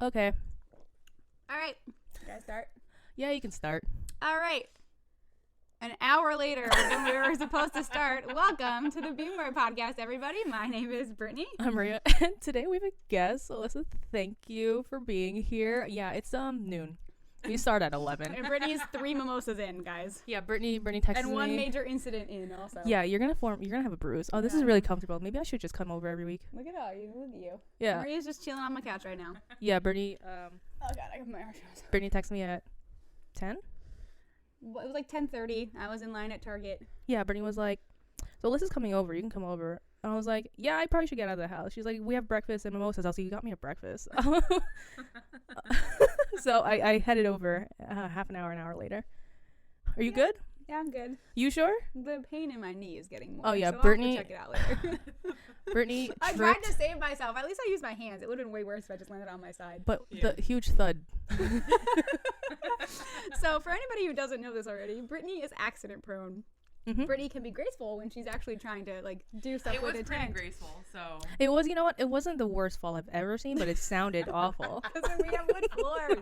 Okay. All right. Can I start? Yeah, you can start. All right. An hour later than we were supposed to start. Welcome to the Beamer Podcast, everybody. My name is Brittany. I'm Maria, and today we have a guest. Alyssa, thank you for being here. Yeah, it's noon. We start at 11. And Brittany's 3 mimosas in, guys. Yeah, Brittany texted me. And one major incident in, also. Yeah, you're gonna have a bruise. Oh, this is really comfortable. Maybe I should just come over every week. Look at all you. Look at you. Yeah. Maria's just chilling on my couch right now. Yeah, Brittany. Oh God, I got my arms. Brittany texted me at 10. Well, it was like 10:30. I was in line at Target. Yeah, Brittany was like, "So Alyssa's coming over. You can come over." And I was like, "Yeah, I probably should get out of the house." She's like, "We have breakfast and mimosas." I was like, "You got me a breakfast." So I headed over half an hour later. Are you good? Yeah, I'm good. You sure? The pain in my knee is getting more. Oh yeah, so Brittany. I'll have to check it out later. Brittany I tried tripped, to save myself. At least I used my hands. It would have been way worse if I just landed on my side. but the huge thud. So for anybody who doesn't know this already, Brittany is accident prone. Mm-hmm. Brittany can be graceful when she's actually trying to like do stuff with intent. It was pretty graceful, so. It was, you know what? It wasn't the worst fall I've ever seen, but it sounded awful. Because we have wood floors.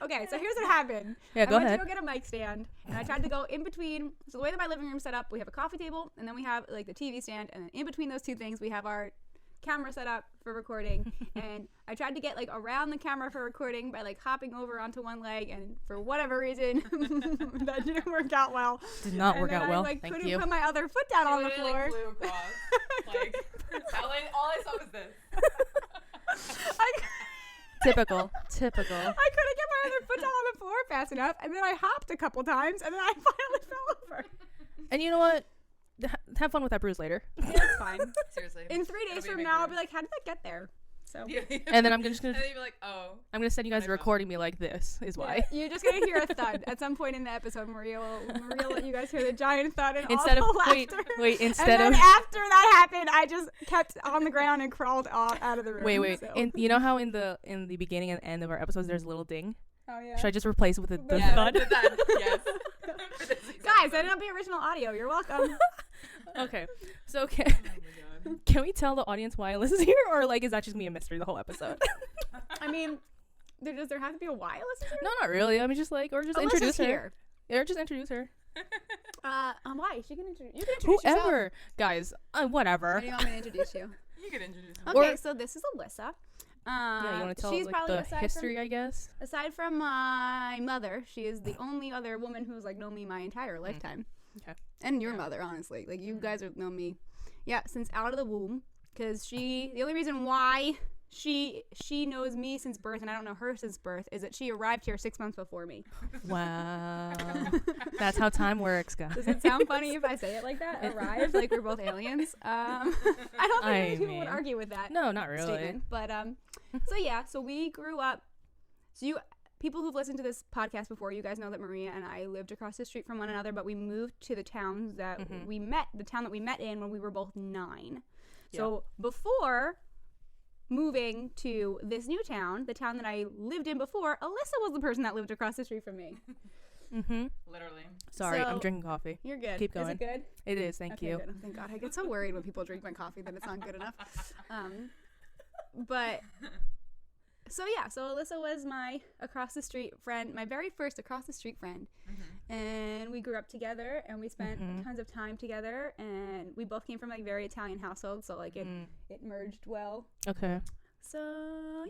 Okay, so here's what happened. Yeah, go I went ahead. to go get a mic stand, and I tried to go in between. So the way that my living room's set up, we have a coffee table, and then we have like the TV stand, and then in between those two things, we have our camera set up for recording. And I tried to get like around the camera for recording by like hopping over onto one leg, and for whatever reason, that didn't work out well. Did not work out well. I like, Thank couldn't you. put my other foot down on the It floor. like flew across. Like, all I saw was this. Typical. I couldn't get my other foot down on the floor fast enough, and then I hopped a couple times, and then I finally fell over. And you know what? Have fun with that bruise later. Yeah, it's fine. Seriously. In 3 days from now, I'll be like, how did that get there? So Yeah. And then I'm just And gonna then you'll be like, oh. I'm gonna send you guys a recording me like this is why. You're just gonna hear a thud at some point in the episode. Maria will let you guys hear the giant thud and Instead all of the laughter. wait, And instead then of after that happened, I just kept on the ground and crawled out of the room. wait. So. You know how in the beginning and end of our episodes there's a little ding? Oh yeah. Should I just replace it with the Yeah, thud? With that, yes. Guys, I didn't have the original audio. You're welcome. Okay. So Oh my god. can we tell the audience why Alyssa's here, or like is that just me a mystery the whole episode? I mean, does there have to be a why Alyssa's here? No, not really. I mean, just like, or just Alyssa's introduce her. here. Yeah, or just introduce her. Why? She can introduce. You can introduce yourself. Whoever, guys. Or Whatever. do you want me to introduce you? You could introduce me. Okay, Or- so this is Alyssa. Yeah, you want to tell she's like probably the history, I guess. Aside from my mother, she is the only other woman who's like known me my entire lifetime. Okay. And your mother, honestly, like you guys have known me, since out of the womb. Because the only reason why she knows me since birth and I don't know her since birth is that she arrived here 6 months before me. Wow. That's how time works, guys. Does it sound funny if I say it like that? Arrived like we're both aliens. I don't think many people would argue with that. No, not really. Statement. But so we grew up. People who've listened to this podcast before, you guys know that Maria and I lived across the street from one another, but we moved to the town that we met in when we were both 9. Yeah. So before moving to this new town, the town that I lived in before, Alyssa was the person that lived across the street from me. Mm-hmm. Literally. Sorry, So- I'm drinking coffee. You're good. Keep Is going. it good? It is, thank Okay, you. good. Thank God. I get so worried when people drink my coffee that it's not good enough. But so Alyssa was my across the street friend, my very first across the street friend. Mm-hmm. And we grew up together and we spent tons of time together, and we both came from like very Italian households, so like it merged well. Okay. So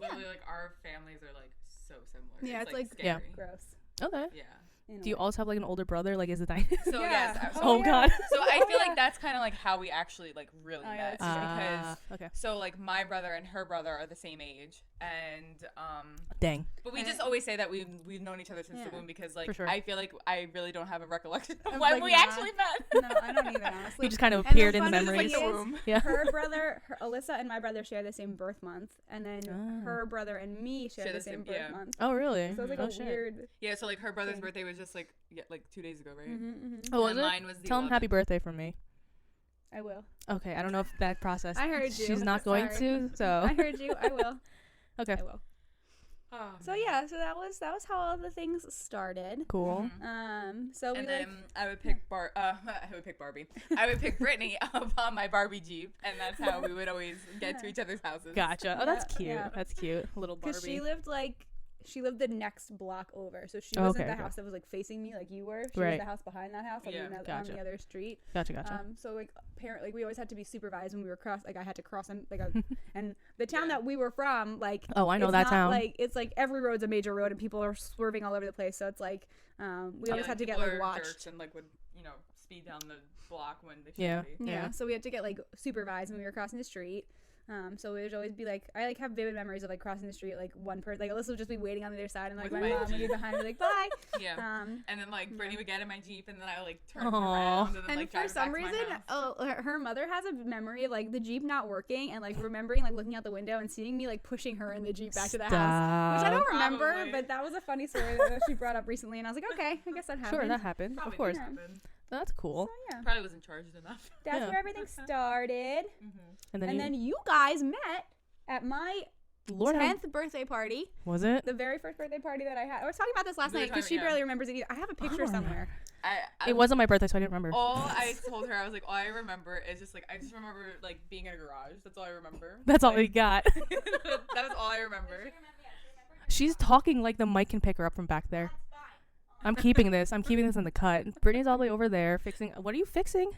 yeah. Literally, like, our families are, like, so similar. Yeah, it's like Yeah. scary. Gross. Okay. Yeah. in a Do you way. also have like an older brother? Like, is it dynamic? So, Yeah. yes. Oh, God. So, I feel yeah. like that's kind of, like, how we actually, like, really Oh, yeah, met. that's Because, Okay. so, like, my brother and her brother are the same age. And, Dang. but we And just always say that we've known each other since the Yeah. womb because, like, For sure. I feel like I really don't have a recollection of Of, when like, we not- actually met. No, I don't either, honestly. You just kind of And the appeared in the funny memories. thing is, womb. Yeah. her brother, Alyssa and my brother share the same birth month, and then Ah. her brother and me share the same birth yeah. month. Oh, really? So it's like oh, a shit. weird. Yeah, so, like, her brother's Thing. birthday was just, like, 2 days ago, right? Oh, was And it? mine was the Tell him 11th. happy birthday from me. I will. Okay, I don't know if that process. I heard you. She's not going Sorry. to, so. I heard you. I will. Okay. I will. Oh, So man. yeah, so that was how all the things started. Cool. So we And like then I would pick I would pick Barbie. I would pick Brittany up on my Barbie Jeep, and that's how we would always get to each other's houses. Gotcha. Oh, that's Yeah, cute. yeah. That's cute. Little Barbie. because she lived the next block over, so she Oh, wasn't okay, the okay. house that was like facing me like you were. She Right. was the house behind that house, like Yeah, on gotcha. the other street. Gotcha. So like apparently we always had to be supervised when we were like I had to cross and and the town Yeah. that we were from, like Oh, I know it's that not, town. like it's like every road's a major road and people are swerving all over the place, so it's like we always had to get people like are watched. jerks and like would speed down the block when they shouldn't Yeah. be. Yeah, so we had to get like supervised when we were crossing the street. So it would always be like I like have vivid memories of like crossing the street, like one person, like Alyssa would just be waiting on the other side, and like With my my mom would be behind me like bye. Yeah. Um, And then like Brittany would get in my Jeep, and then I would like turn Aw. around and then and like for drive some back to my reason, house. her mother has a memory of like the Jeep not working and like remembering like looking out the window and seeing me like pushing her in the Jeep back to the house, which I don't remember, Probably. but that was a funny story that she brought up recently, and I was like, okay, I guess that happened. Sure, that happened. Probably Of course. didn't happen. That's cool. So yeah, Probably wasn't charged enough. that's Yeah. where everything started, And then, and then you guys met at my Lord, how 10th birthday party. was it? The very first birthday party that I had. I was talking about this last We were night because talking- she yeah. barely remembers it either. I have a picture don't somewhere. I It wasn't my birthday, so I didn't remember. all I told her, I was like, all I remember is just like I just remember like being in a garage. That's all I remember. That's all we Like, got. that is all I remember. She's talking like the mic can pick her up from back there. I'm keeping this. I'm keeping this in the cut. Brittany's all the way over there fixing. What are you fixing? No,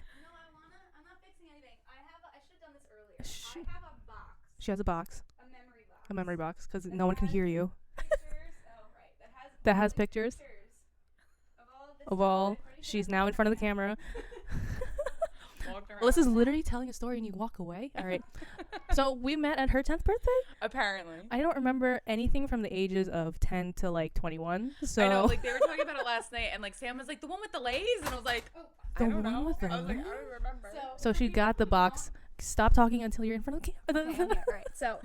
I'm not fixing anything. I should have done this earlier. Sh- I have a box, She has a box, a memory box. a memory box, because no one can hear you. Pictures. Oh, right. That has pictures of all of this of stuff. all. Ready for She's this? now in front of the camera. Walked around. Alyssa's literally telling a story and you walk away. All right. So we met at her 10th birthday. Apparently. I don't remember anything from the ages of 10 to like 21. So I know, like they were talking about it last night, and like Sam was like, "The one with the lays," and I was like, The "I don't one know." with the I was like, "I lays? don't remember." So she got the box. Stop talking until you're in front of the Okay, camera. all right. So,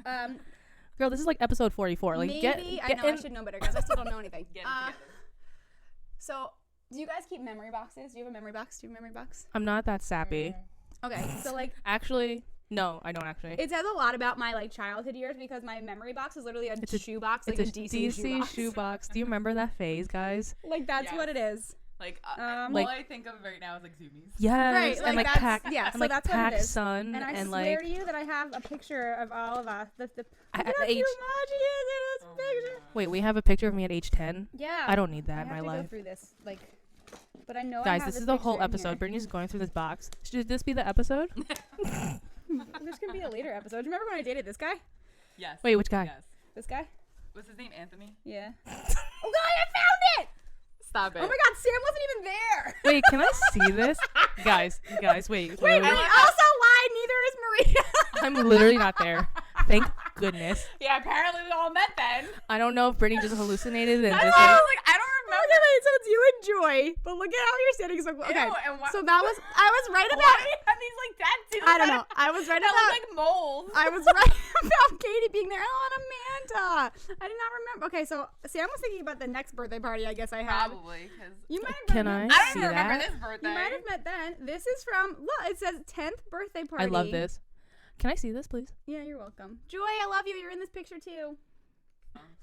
Girl, this is like episode 44. Like, maybe get I know in. I should know better, guys. I still don't know anything. Get it together. So, do you guys keep memory boxes? Do you have a memory box? Do you have a memory box? I'm not that sappy. Okay, so like Actually, no, I don't actually. it says a lot about my like childhood years because my memory box is literally a It's a- shoe box, like It's a DC, shoe box. Do you remember that phase, guys? Like that's Yes. what it is. Like, Um, Like- all I think of right now is like zoomies. Yes, Right, and like like that's- pack, yeah, and so like that's what it pack is. sun, And I and swear like to you that I have a picture of all of us. at Look how age. cute Maji is in this Oh my picture. God. Wait, we have a picture of me at age 10. Yeah. I don't need I that in have my to life. go through this, like, but I know I Guys, have this is the whole picture in episode. here. Brittany's going through this box. Should this be the episode? There's gonna be a later episode. Do you remember when I dated this guy? Yes. Wait, which guy? Yes. This guy? What's his name? Anthony. Yeah. Oh God, I found it! Stop it. Oh my God, Sam wasn't even there. Wait, can I see this? guys, wait. Wait, and he also lied. Neither is Maria. I'm literally not there. Thank goodness. Yeah, apparently we all met then. I don't know if Brittany just hallucinated and That's just why I like, was like, I don't remember. Okay, wait, so it's you and Joy, but look at how you're sitting so close. Okay, Ew, and why- so I was right Why about. do you have these like tattoos? I don't know. I was right That about. look like moles. I was right about Katie being there. Oh, and Amanda. I did not remember. Okay, so Sam was thinking about the next birthday party I guess I had. Probably because You might have Can met- I I don't see even remember that? this birthday. You might have met then. This is from. Look, it says 10th birthday party. I love this. Can I see this, please? Yeah, you're welcome. Joy, I love you. You're in this picture too.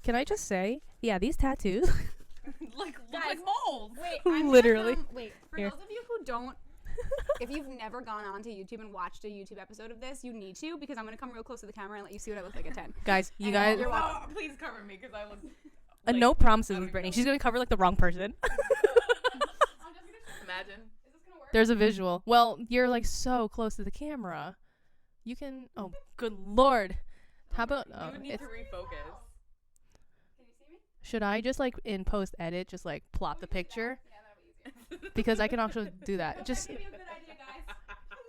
Can I just say, yeah, these tattoos. like look Guys, like moles. Wait, Literally. Wait, for Here. those of you who don't, if you've never gone onto YouTube and watched a YouTube episode of this, you need to because I'm gonna come real close to the camera and let you see what I look like at 10. Guys, you And guys, you're welcome. No, please cover me because I look. no promises I don't with even Brittany. know. She's gonna cover like the wrong person. Imagine. Is this gonna work? There's a visual. Well, you're like so close to the camera. You can. Oh, good lord. How about? You Oh, would need it's, to refocus. Can you see me? should I just like in post edit just like plot the picture? Yeah, that'll be easier. Because I can also do that. Just That gave you a good idea, guys.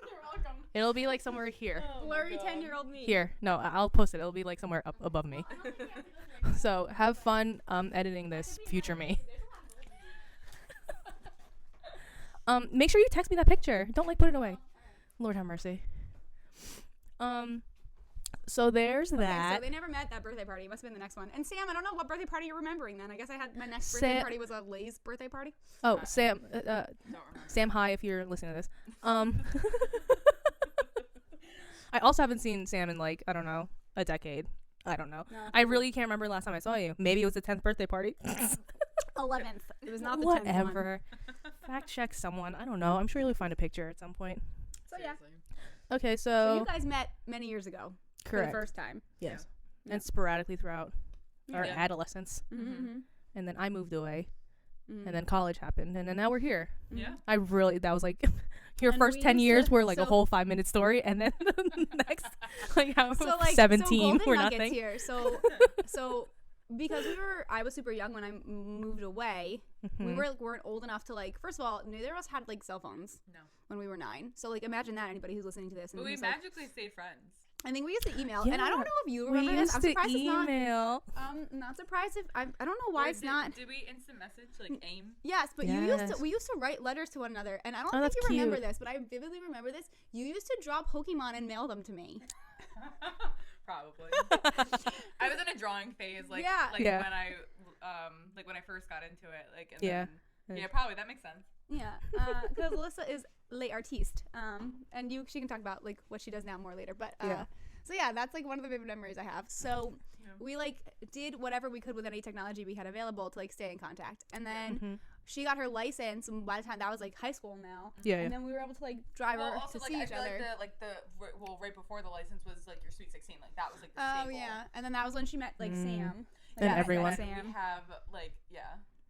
You're welcome. it'll be like somewhere here. Blurry 10-year-old me. Here. No, I'll post it. It'll be like somewhere up above me. I don't think you have to go very So have fun editing this future me. Make sure you text me that picture. Don't like put it away. Lord have mercy. So there's Okay, that. so they never met that birthday party. It must have been the next one. And Sam, I don't know what birthday party you're remembering then. I guess I had my next birthday Sam- party was a Lay's birthday party. Oh, Sam. Don't remember. Sam, hi if you're listening to this. I also haven't seen Sam in like I don't know a decade. I don't know. No. I really can't remember last time I saw you. Maybe it was the 10th birthday party. 11th. It was not the 10th one. Whatever. Fact check someone. I don't know. I'm sure you'll find a picture at some point. So yeah. Seriously. Okay, So you guys met many years ago. correct. For the first time. Yes. Yeah. And sporadically throughout our Yeah. adolescence. Mm-hmm. And then I moved away. Mm-hmm. And then college happened. And then now we're here. Yeah. I really, that was like, your And first we 10 used years to- were like a so- whole 5-minute story. And then the next, like, how So like 17 so were Golden Nuggets nothing. here. So because I was super young when I moved away. We Mhm. weren't old enough to like. First of all, neither of us had like cell phones No. when we were 9. So like, imagine that anybody who's listening to this. And But we who's, like, magically stayed friends. I think we used to email, and I don't Yeah. know if you We remember this. used I'm to surprised it's not. email. Not surprised if I don't know why Or it's not. Did we instant message like AIM? Yes, but Yes. we used to write letters to one another, and I don't Oh, think that's you remember cute. this, but I vividly remember this. You used to draw Pokemon and mail them to me. Probably. I was in a drawing phase, like Yeah. Yeah. when I first got into it, like and Yeah. then, yeah, probably that makes sense. Yeah, because Alyssa is late artiste, and she can talk about like what she does now more later. But Yeah. so yeah, that's like one of the vivid memories I have. So Yeah. we like did whatever we could with any technology we had available to like stay in contact, and then Mhm. she got her license, and by the time that was like high school now, Yeah, and yeah. then we were able to like drive Well, her also to like see I each feel other. right before the license was like your Sweet 16, like that was like the Oh staple. yeah, and then that was when she met like Mm. Sam. And Like, everyone. And then Sam. we have like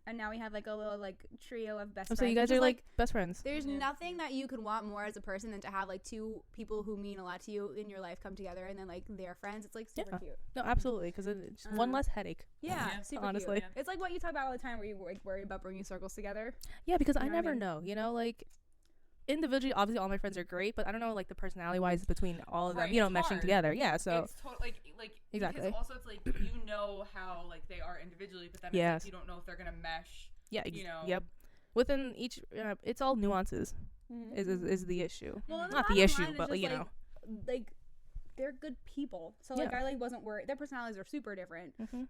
And now we have like a little like trio of best Oh, friends. so you guys which is, are like best friends. there's Yeah. nothing that you could want more as a person than to have like two people who mean a lot to you in your life come together, and then like they're friends. It's like super Yeah. cute. No, absolutely, because it's one less headache. Yeah, Yeah. super Honestly. cute. It's like what you talk about all the time, where you like worry about bringing circles together. Yeah, because I You know what I never mean? know. You know, like individually, obviously, all my friends are great, but I don't know, like the personality wise between all of them. Right, You know, it's meshing hard. together. Yeah. So it's like Exactly. because also it's like you know how like they are individually, but then it's Yes. like, you don't know if they're gonna mesh. yeah. you know. Yep. Within each, it's all nuances. Is the issue. Well, Mhm. Not the bottom issue, line is but just, you like, know. like they're good people. So like Yeah. I like wasn't worried. Their personalities are super different. Mhm.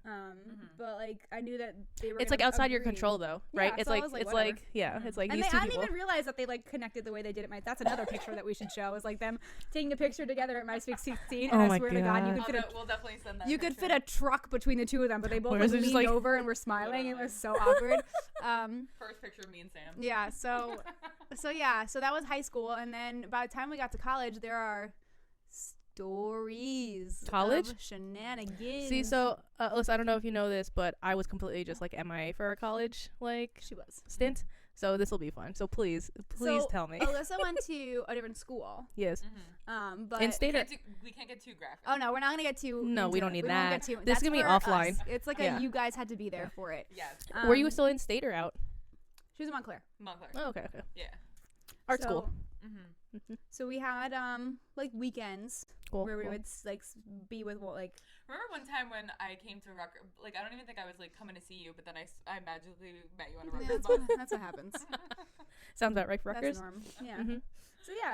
But like I knew that they were. It's gonna like outside your agree. control, though, Yeah, right? It's so I like was like, it's whatever. like yeah, it's like And these they, two I didn't people. even realize that they like connected the way they did at my. That's another picture that we should show. Is like them taking a picture together at my 16, and Oh I my swear to God, you God. could fit We'll definitely send that. you could fit picture. a truck between the two of them, but they both Or like, is it just, leaned like- over and were smiling. It Literally. was so awkward. First picture of me and Sam. Yeah. So yeah. So that was high school, and then by the time we got to college, there are stories. College? of shenanigans. See, so listen, I don't know if you know this, but I was completely just like MIA for a college like she was. stint. So this will be fun. So please So, tell me. Alyssa went to a different school. Yes. But In state or We can't get too graphic. oh no, we're not gonna get too. No, we into don't it. need We won't that. get too- This is that's gonna be for offline. us. It's like Yeah. you guys had to be there for it. Yes. were you Um, still in state or out? She was in Montclair. Montclair. Oh, okay, okay. Yeah. Art school. So we had like weekends Cool. where we cool. would like be with like Remember one time when I came to Rutgers? Like I don't even think I was like coming to see you, but then I magically met you on a yeah, Rutgers that's, bus. what, that's what happens. Sounds about right for That's Rutgers. norm. Yeah. Mhm.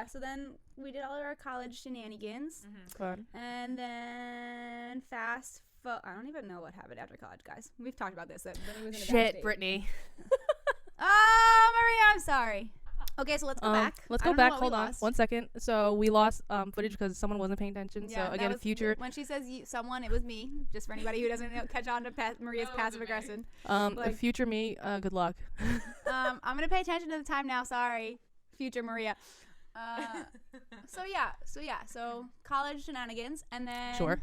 So then we did all of our college shenanigans, Fun. and then I don't even know what happened after college, guys. We've talked about this. That Brittany was in a bad Shit, state. Brittany. Oh, Maria, I'm sorry. Okay, so let's go back. Let's I go don't know back. what we Hold on, lost. 1 second. So we lost footage because someone wasn't paying attention. Yeah, so that again, was- future When she says someone, it was me. Just for anybody who doesn't catch on to Maria's That wasn't passive me. aggression. the future me. Good luck. I'm gonna pay attention to the time now. Sorry, future Maria. So college shenanigans, and then Sure.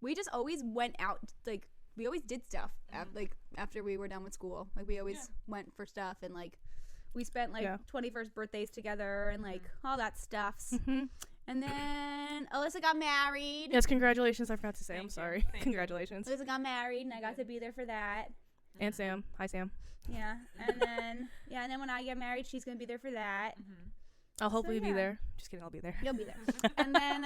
we just always went out. Like we always did stuff. Like after we were done with school, like we always went for stuff, and like we spent like Yeah. 21st birthdays together, and like all that stuffs. Mhm. And then Alyssa got married. Yes, congratulations. I forgot to say. Thank I'm you. sorry. Thank you. Congratulations. Alyssa got married, and I got to be there for that. And Sam. Hi, Sam. Yeah, and then when I get married, she's gonna be there for that. I'll hopefully be yeah. there. Just kidding. I'll be there. You'll be there. And then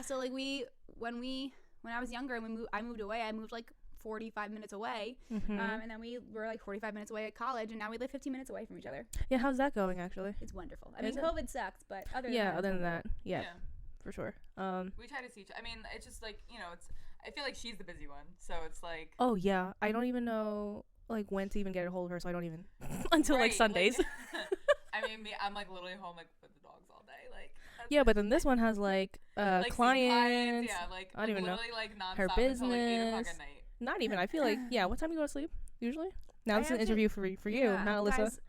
so like when I was younger and I moved away. I moved like 45 minutes away, Mhm. and then we were like 45 minutes away at college, and now we live 15 minutes away from each other. Yeah, how's that going actually? It's wonderful. I mean, Is it? COVID sucks, but other than Yeah, that, other than it's that, yeah, for sure. We try to see each. I mean, it's just like I feel like she's the busy one, so it's like. Oh yeah, I don't even know like when to even get a hold of her, so I don't even until like Right, Sundays. I mean, I'm like literally home like with the dogs all day, like. Yeah, but then this one has like like seeing clients. yeah, like I don't even know. literally like nonstop Her until like 8 o'clock business. at night. Not even. I feel like yeah. What time do you go to sleep usually? Now I this is an have to- interview for you, Yeah, not Alyssa. guys,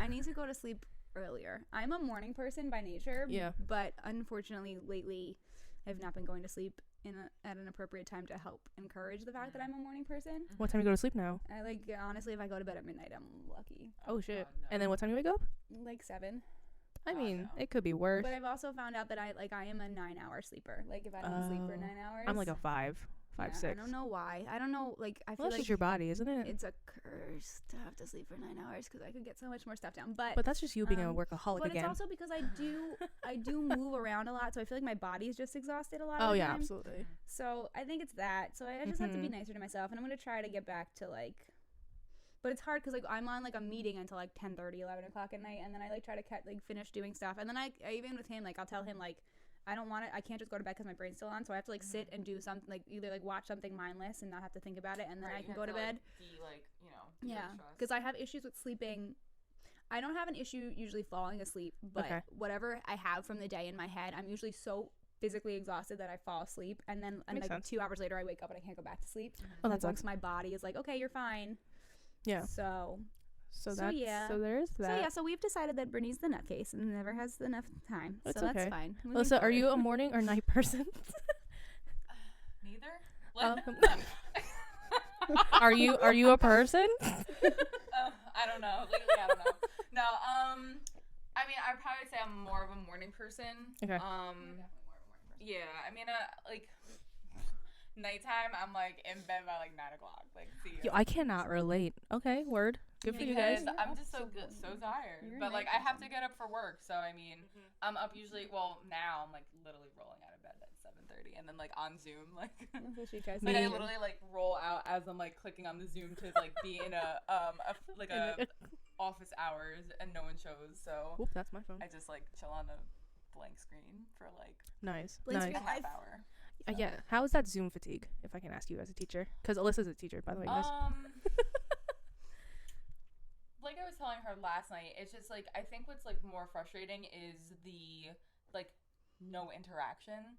I need to go to sleep earlier. I'm a morning person by nature. Yeah. But unfortunately, lately, I've not been going to sleep at an appropriate time to help encourage the fact that I'm a morning person. What time do you go to sleep now? I like honestly, if I go to bed at midnight, I'm lucky. Oh shit. God, no. And then what time do you wake up? Like 7. I God, mean, no. it could be worse. But I've also found out that I am a 9-hour sleeper. Like if I don't sleep for Oh. 9 hours, I'm like a 5, yeah, 6. I don't know why. I don't know. Like I Well, feel that's like just your body, isn't it? it's a curse to have to sleep for 9 hours because I could get so much more stuff done. But that's just you being a workaholic But again. it's also because I do move around a lot, so I feel like my body's just exhausted a lot. Oh of the yeah, time. absolutely. So I think it's that. So I just have to be Mhm. nicer to myself, and I'm gonna try to get back to like. But it's hard because like I'm on like a meeting until like 10:30, 11 o'clock at night, and then I like try to finish doing stuff, and then I even with him like I'll tell him like I don't want it. I can't just go to bed because my brain's still on, so I have to like sit and do something like either like watch something mindless and not have to think about it, and then Right, I you can have go to bed. Yeah, because because I have issues with sleeping. I don't have an issue usually falling asleep, but Okay. whatever I have from the day in my head, I'm usually so physically exhausted that I fall asleep, and then Makes like sense. 2 hours later I wake up and I can't go back to sleep. Oh, Like, that once sucks. my body is like, okay, you're fine. Yeah. So So So, that's yeah. so there's that. so we've decided that Brittany's the nutcase and never has enough time. That's so that's okay. fine. Moving Alyssa, are forward. you a morning or night person? neither. Oh. Like, Are you a person? I don't know. Lately, I don't know. No. I mean, I'd probably say I'm more of a morning person. Okay. Yeah. I mean, like nighttime, I'm like in bed by like 9 o'clock. Like, see you. Yo, I cannot relate. Okay, word. Good for you guys. Because I'm just so good, so tired. You're a But like, night I have to person. get up for work, so I mean, I'm up usually. Well, now I'm like literally rolling out of bed at 7:30, and then like on Zoom, like. That's what she tries to Like I do. literally like roll out as I'm like clicking on the Zoom to like be in a office hours and no one shows, so Oop, that's my phone. I just like chill on a blank screen for like Nice. Blank Nice. a screen. half hour. Yeah. How is that Zoom fatigue? If I can ask you as a teacher, because Alyssa's a teacher, by the way, guys. Like I was telling her last night, it's just like I think what's like more frustrating is the like no interaction.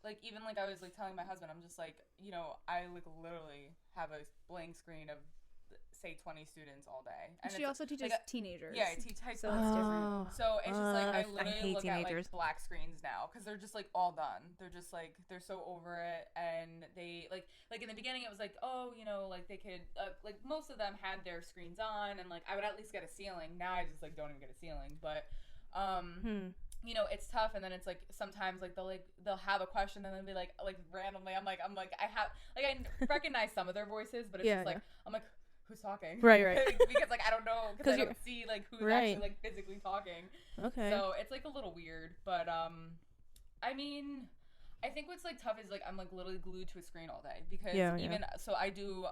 Like even like I was like telling my husband, I'm just like, you know, I like literally have a blank screen of say 20 students all day. And She it's, also teaches like, teenagers. yeah, I teach high So school. it's different. So it's just like I I literally hate look teenagers. at like black screens now because they're just like all done. They're just like they're so over it, and they like in the beginning it was like, oh, you know, like they could like most of them had their screens on, and like I would at least get a ceiling. Now I just like don't even get a ceiling, but you know, it's tough, and then it's like sometimes like they'll have a question and then be like randomly I recognize some of their voices, but it's Yeah, just like I'm like, who's talking? Right. Because like I don't know, because I you're- don't see like who's Right. actually like physically talking. Okay. So it's like a little weird, but I mean, I think what's like tough is like I'm like literally glued to a screen all day because Yeah, yeah. even so I do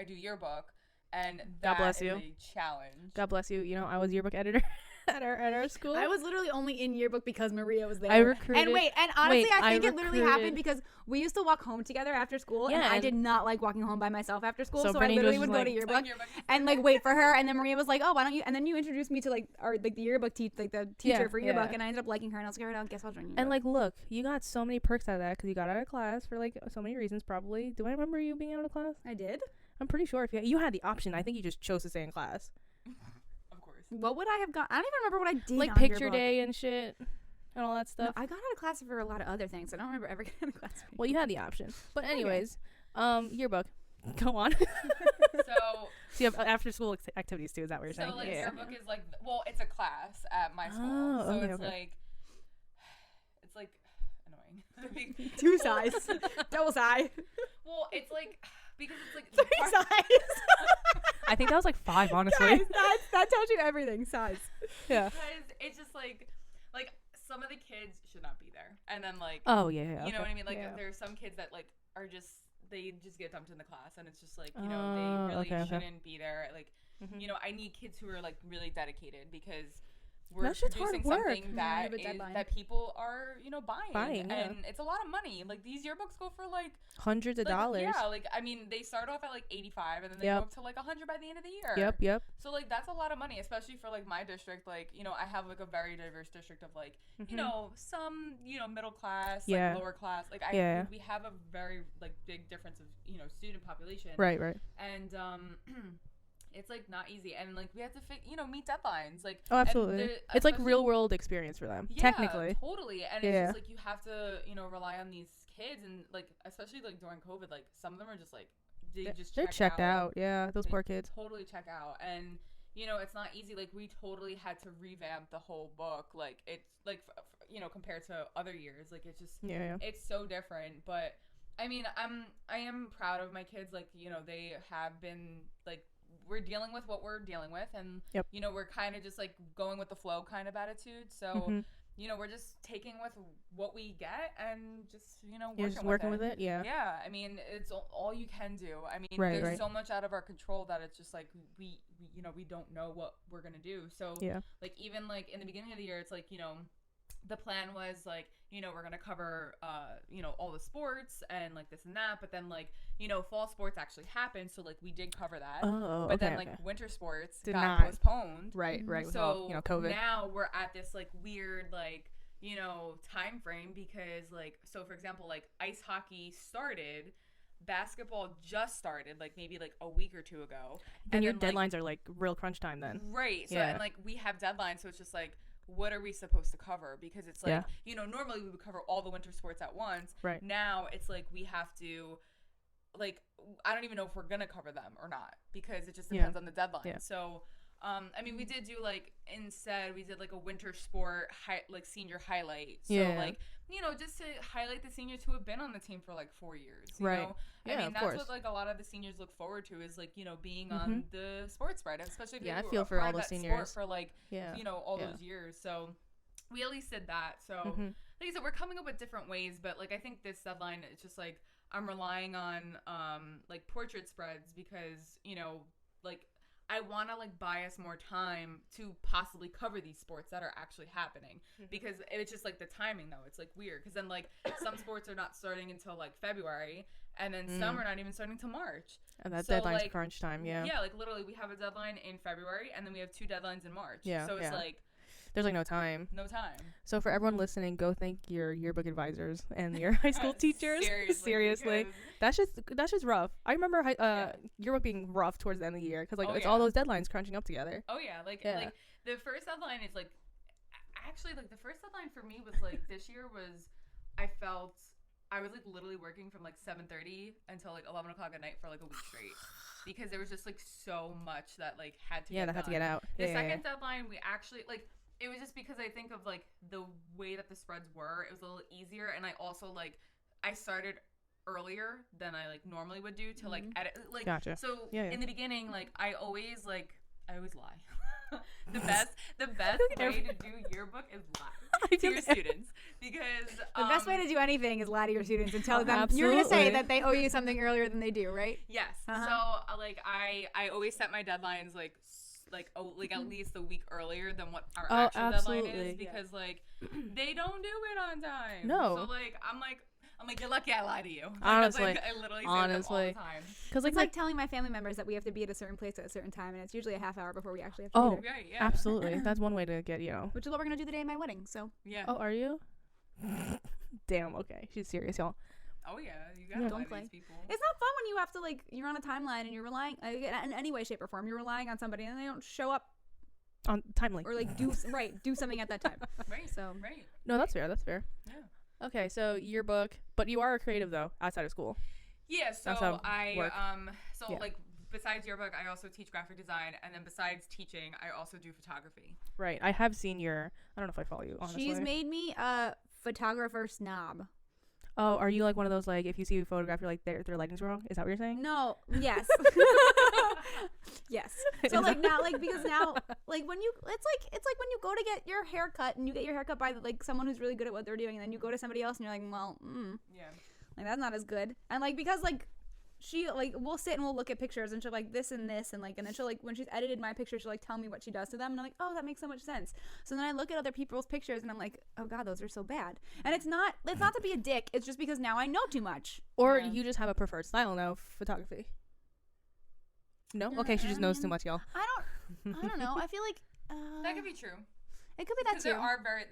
yearbook, and God that bless is you. a challenge. God bless you. You know, I was yearbook editor at our school. I was literally only in yearbook because Maria was there. I recruited. And honestly, wait, I think it literally happened recruited- because we used to walk home together after school, Yeah, and I and- did not like walking home by myself after school, So so I Brittany literally was would just go to like- yearbook yearbook. and like wait for her, and then Maria was like, "Oh, why don't you?" And then you introduced me to like the yearbook like the teacher Yeah, for yearbook, yeah. and I ended up liking her, and I was like, "All right, I guess I'll join yearbook." And like, look, you got so many perks out of that because you got out of class for like so many reasons. Probably. Do I remember you being out of class? I did. I'm pretty sure if you had the option, I think you just chose to stay in class. Of course. What would I have got? I don't even remember what I did. Like on picture yearbook. day and shit and all that No, stuff. I got out of class for a lot of other things. I don't remember ever getting out of class. for Well, you had the option. But anyways, yearbook. Go on. So So you have after school activities too. Is that what you're saying? like Yeah. yearbook is like it's a class at my school, Oh, so okay, it's okay. like annoying. Two size, double sigh, Well, it's like because it's like three size. I think that was like 5, honestly. Guys, that tells you everything. Size. Yeah. because it's just like some of the kids should not be there, and then like Oh yeah. you know what I mean. Like Yeah. there's some kids that like are just they just get dumped in the class, and it's just like you Oh, know they really okay. shouldn't be there. Like Mhm. you know I need kids who are like really dedicated because we're That shit's producing hard work. something that With deadline. that people are, you know, buying, yeah. and it's a lot of money. Like these yearbooks go for like Hundreds of like, dollars. Yeah, like I mean, they start off at like 85, and then they Yep. go up to like 100 by the end of the year. Yep. So like that's a lot of money, especially for like my district. Like, you know, I have like a very diverse district of like, you know, some, you know, middle class, Yeah. like lower class. Like Yeah. we have a very like big difference of, you know, student population. Right. And it's like not easy, and like we have to you know, meet deadlines. Like, Oh, absolutely. and It's like especially- real world experience for them, Yeah, technically. totally. And Yeah. it's just like you have to, you know, rely on these kids, and like especially like during COVID, like some of them are just like They're checked out. Yeah, those They poor kids. totally check out, and you know, it's not easy. Like we totally had to revamp the whole book. Like it's like you know, compared to other years, like it's just Yeah. it's so different. But I mean, I am proud of my kids. Like, you know, they have been like, we're dealing with what we're dealing with, and Yep. you know, we're kind of just like going with the flow kind of attitude. So Mhm. you know, we're just taking with what we get and just, you know, You're just working with it. Yeah. Yeah, I mean, it's all you can do. I mean, Right, there's right. so much out of our control that it's just like we you know, we don't know what we're gonna do. So Yeah. like even like in the beginning of the year, it's like, you know, the plan was like, you know, we're gonna cover you know, all the sports and like this and that, but then like, you know, fall sports actually happened, so like we did cover that. Oh, But okay. then like winter sports Did got not. postponed. Right. Right. With So all, you know, COVID. now we're at this like weird like, you know, time frame, because like, so for example, like ice hockey started, basketball just started like maybe like a week or two ago, and your then, deadlines are like real crunch time then. right? So Yeah. and like we have deadlines, so it's just like, what are we supposed to cover? Because it's like, Yeah. you know, normally we would cover all the winter sports at once. Right. Now it's like we have to, like, I don't even know if we're gonna cover them or not, because it just Yeah. depends on the deadline. Yeah. So I mean, we did do like, instead we did like a winter sport like senior highlight. So Yeah. like, you know, just to highlight the seniors who have been on the team for like 4 years. You Right. know? Yeah, I mean, of that's course. what like a lot of the seniors look forward to, is like, you know, being on the sports spread, especially if Yeah, they I feel were for part all of those that seniors. sport for like, Yeah. you know, all Yeah. those years. So we at least did that. So Mhm. like I said, we're coming up with different ways, but like I think this deadline, it's just like I'm relying on like portrait spreads, because, you know, like I want to like buy us more time to possibly cover these sports that are actually happening, because it's just like the timing though, it's like weird, because then like some sports are not starting until like February, and then some are not even starting till March. And that So, deadline's like, crunch time. Yeah. Yeah, like literally we have a deadline in February, and then we have 2 deadlines in March. Yeah, So it's yeah. like There's like no time. no time. So for everyone listening, go thank your yearbook advisors and your high school teachers. Seriously. because- That's just rough. I remember yearbook being rough towards the end of the year, because like Oh, it's yeah. all those deadlines crunching up together. Oh yeah, like Yeah. the first deadline is like, actually like the first deadline for me was like this year was, I was like literally working from like 7:30 until like 11 o'clock at night for like a week straight, because there was just like so much that like had to Yeah, get that had to done. get out. The Yeah, second deadline, we actually like, it was just because I think of like the way that the spreads were, it was a little easier, and I also like, I started earlier than I like normally would do to like edit, like Gotcha. so Yeah, yeah. in the beginning, like I always lie. the best way to do yearbook is lie to your students, because The best way to do anything is lie to your students and tell them you're going to Absolutely. say that they owe you something earlier than they do, right? yes. Uh-huh. So like I always set my deadlines like at least a week earlier than what our actual deadline absolutely. is, because like they don't do it on time. No. So like I'm like you're lucky I lie to you. Like, Honestly. that's, like, I literally say that all Honestly. the time. Because It's like telling my family members that we have to be at a certain place at a certain time, and it's usually a half hour before we actually have to Oh. be there. Right, yeah. absolutely. That's one way to get, Which is what we're going to do the day of my wedding, so. Yeah. Oh, are you? Damn, okay. She's serious, y'all. Oh yeah, you gotta Yeah. lie Don't to play. these people. It's not fun when you have to, like, you're on a timeline and you're relying, in any way, shape, or form, you're relying on somebody and they don't show up On timely. or, like, do something at that time. Right. So, Right. No, that's fair. That's fair. Yeah. Okay, so yearbook, but you are a creative though, outside of school. Yeah, so That's how I work. Yeah. like besides yearbook, I also teach graphic design, and then besides teaching, I also do photography. Right. I have seen your. I don't know if I follow you. Honestly. she's made me a photographer snob. Oh, are you like one of those, like, if you see a photograph, you're like, their lighting's wrong? Is that what you're saying? No, yes. Yes. So like now, like, because now, like, when you, it's like when you go to get your hair cut and you get your hair cut by like someone who's really good at what they're doing, and then you go to somebody else and you're like, well, Yeah. like that's not as good. And like, because like she like we'll sit and we'll look at pictures and she'll like this and this and like and then she'll like when she's edited my picture she'll like tell me what she does to them and I'm like, oh, that makes so much sense. So then I look at other people's pictures and I'm like, oh god, those are so bad. And it's not to be a dick, it's just because now I know too much. Or you just have a preferred style now of photography. No? Okay, she just knows too much, y'all. I don't know. I feel like that could be true. it could be that too.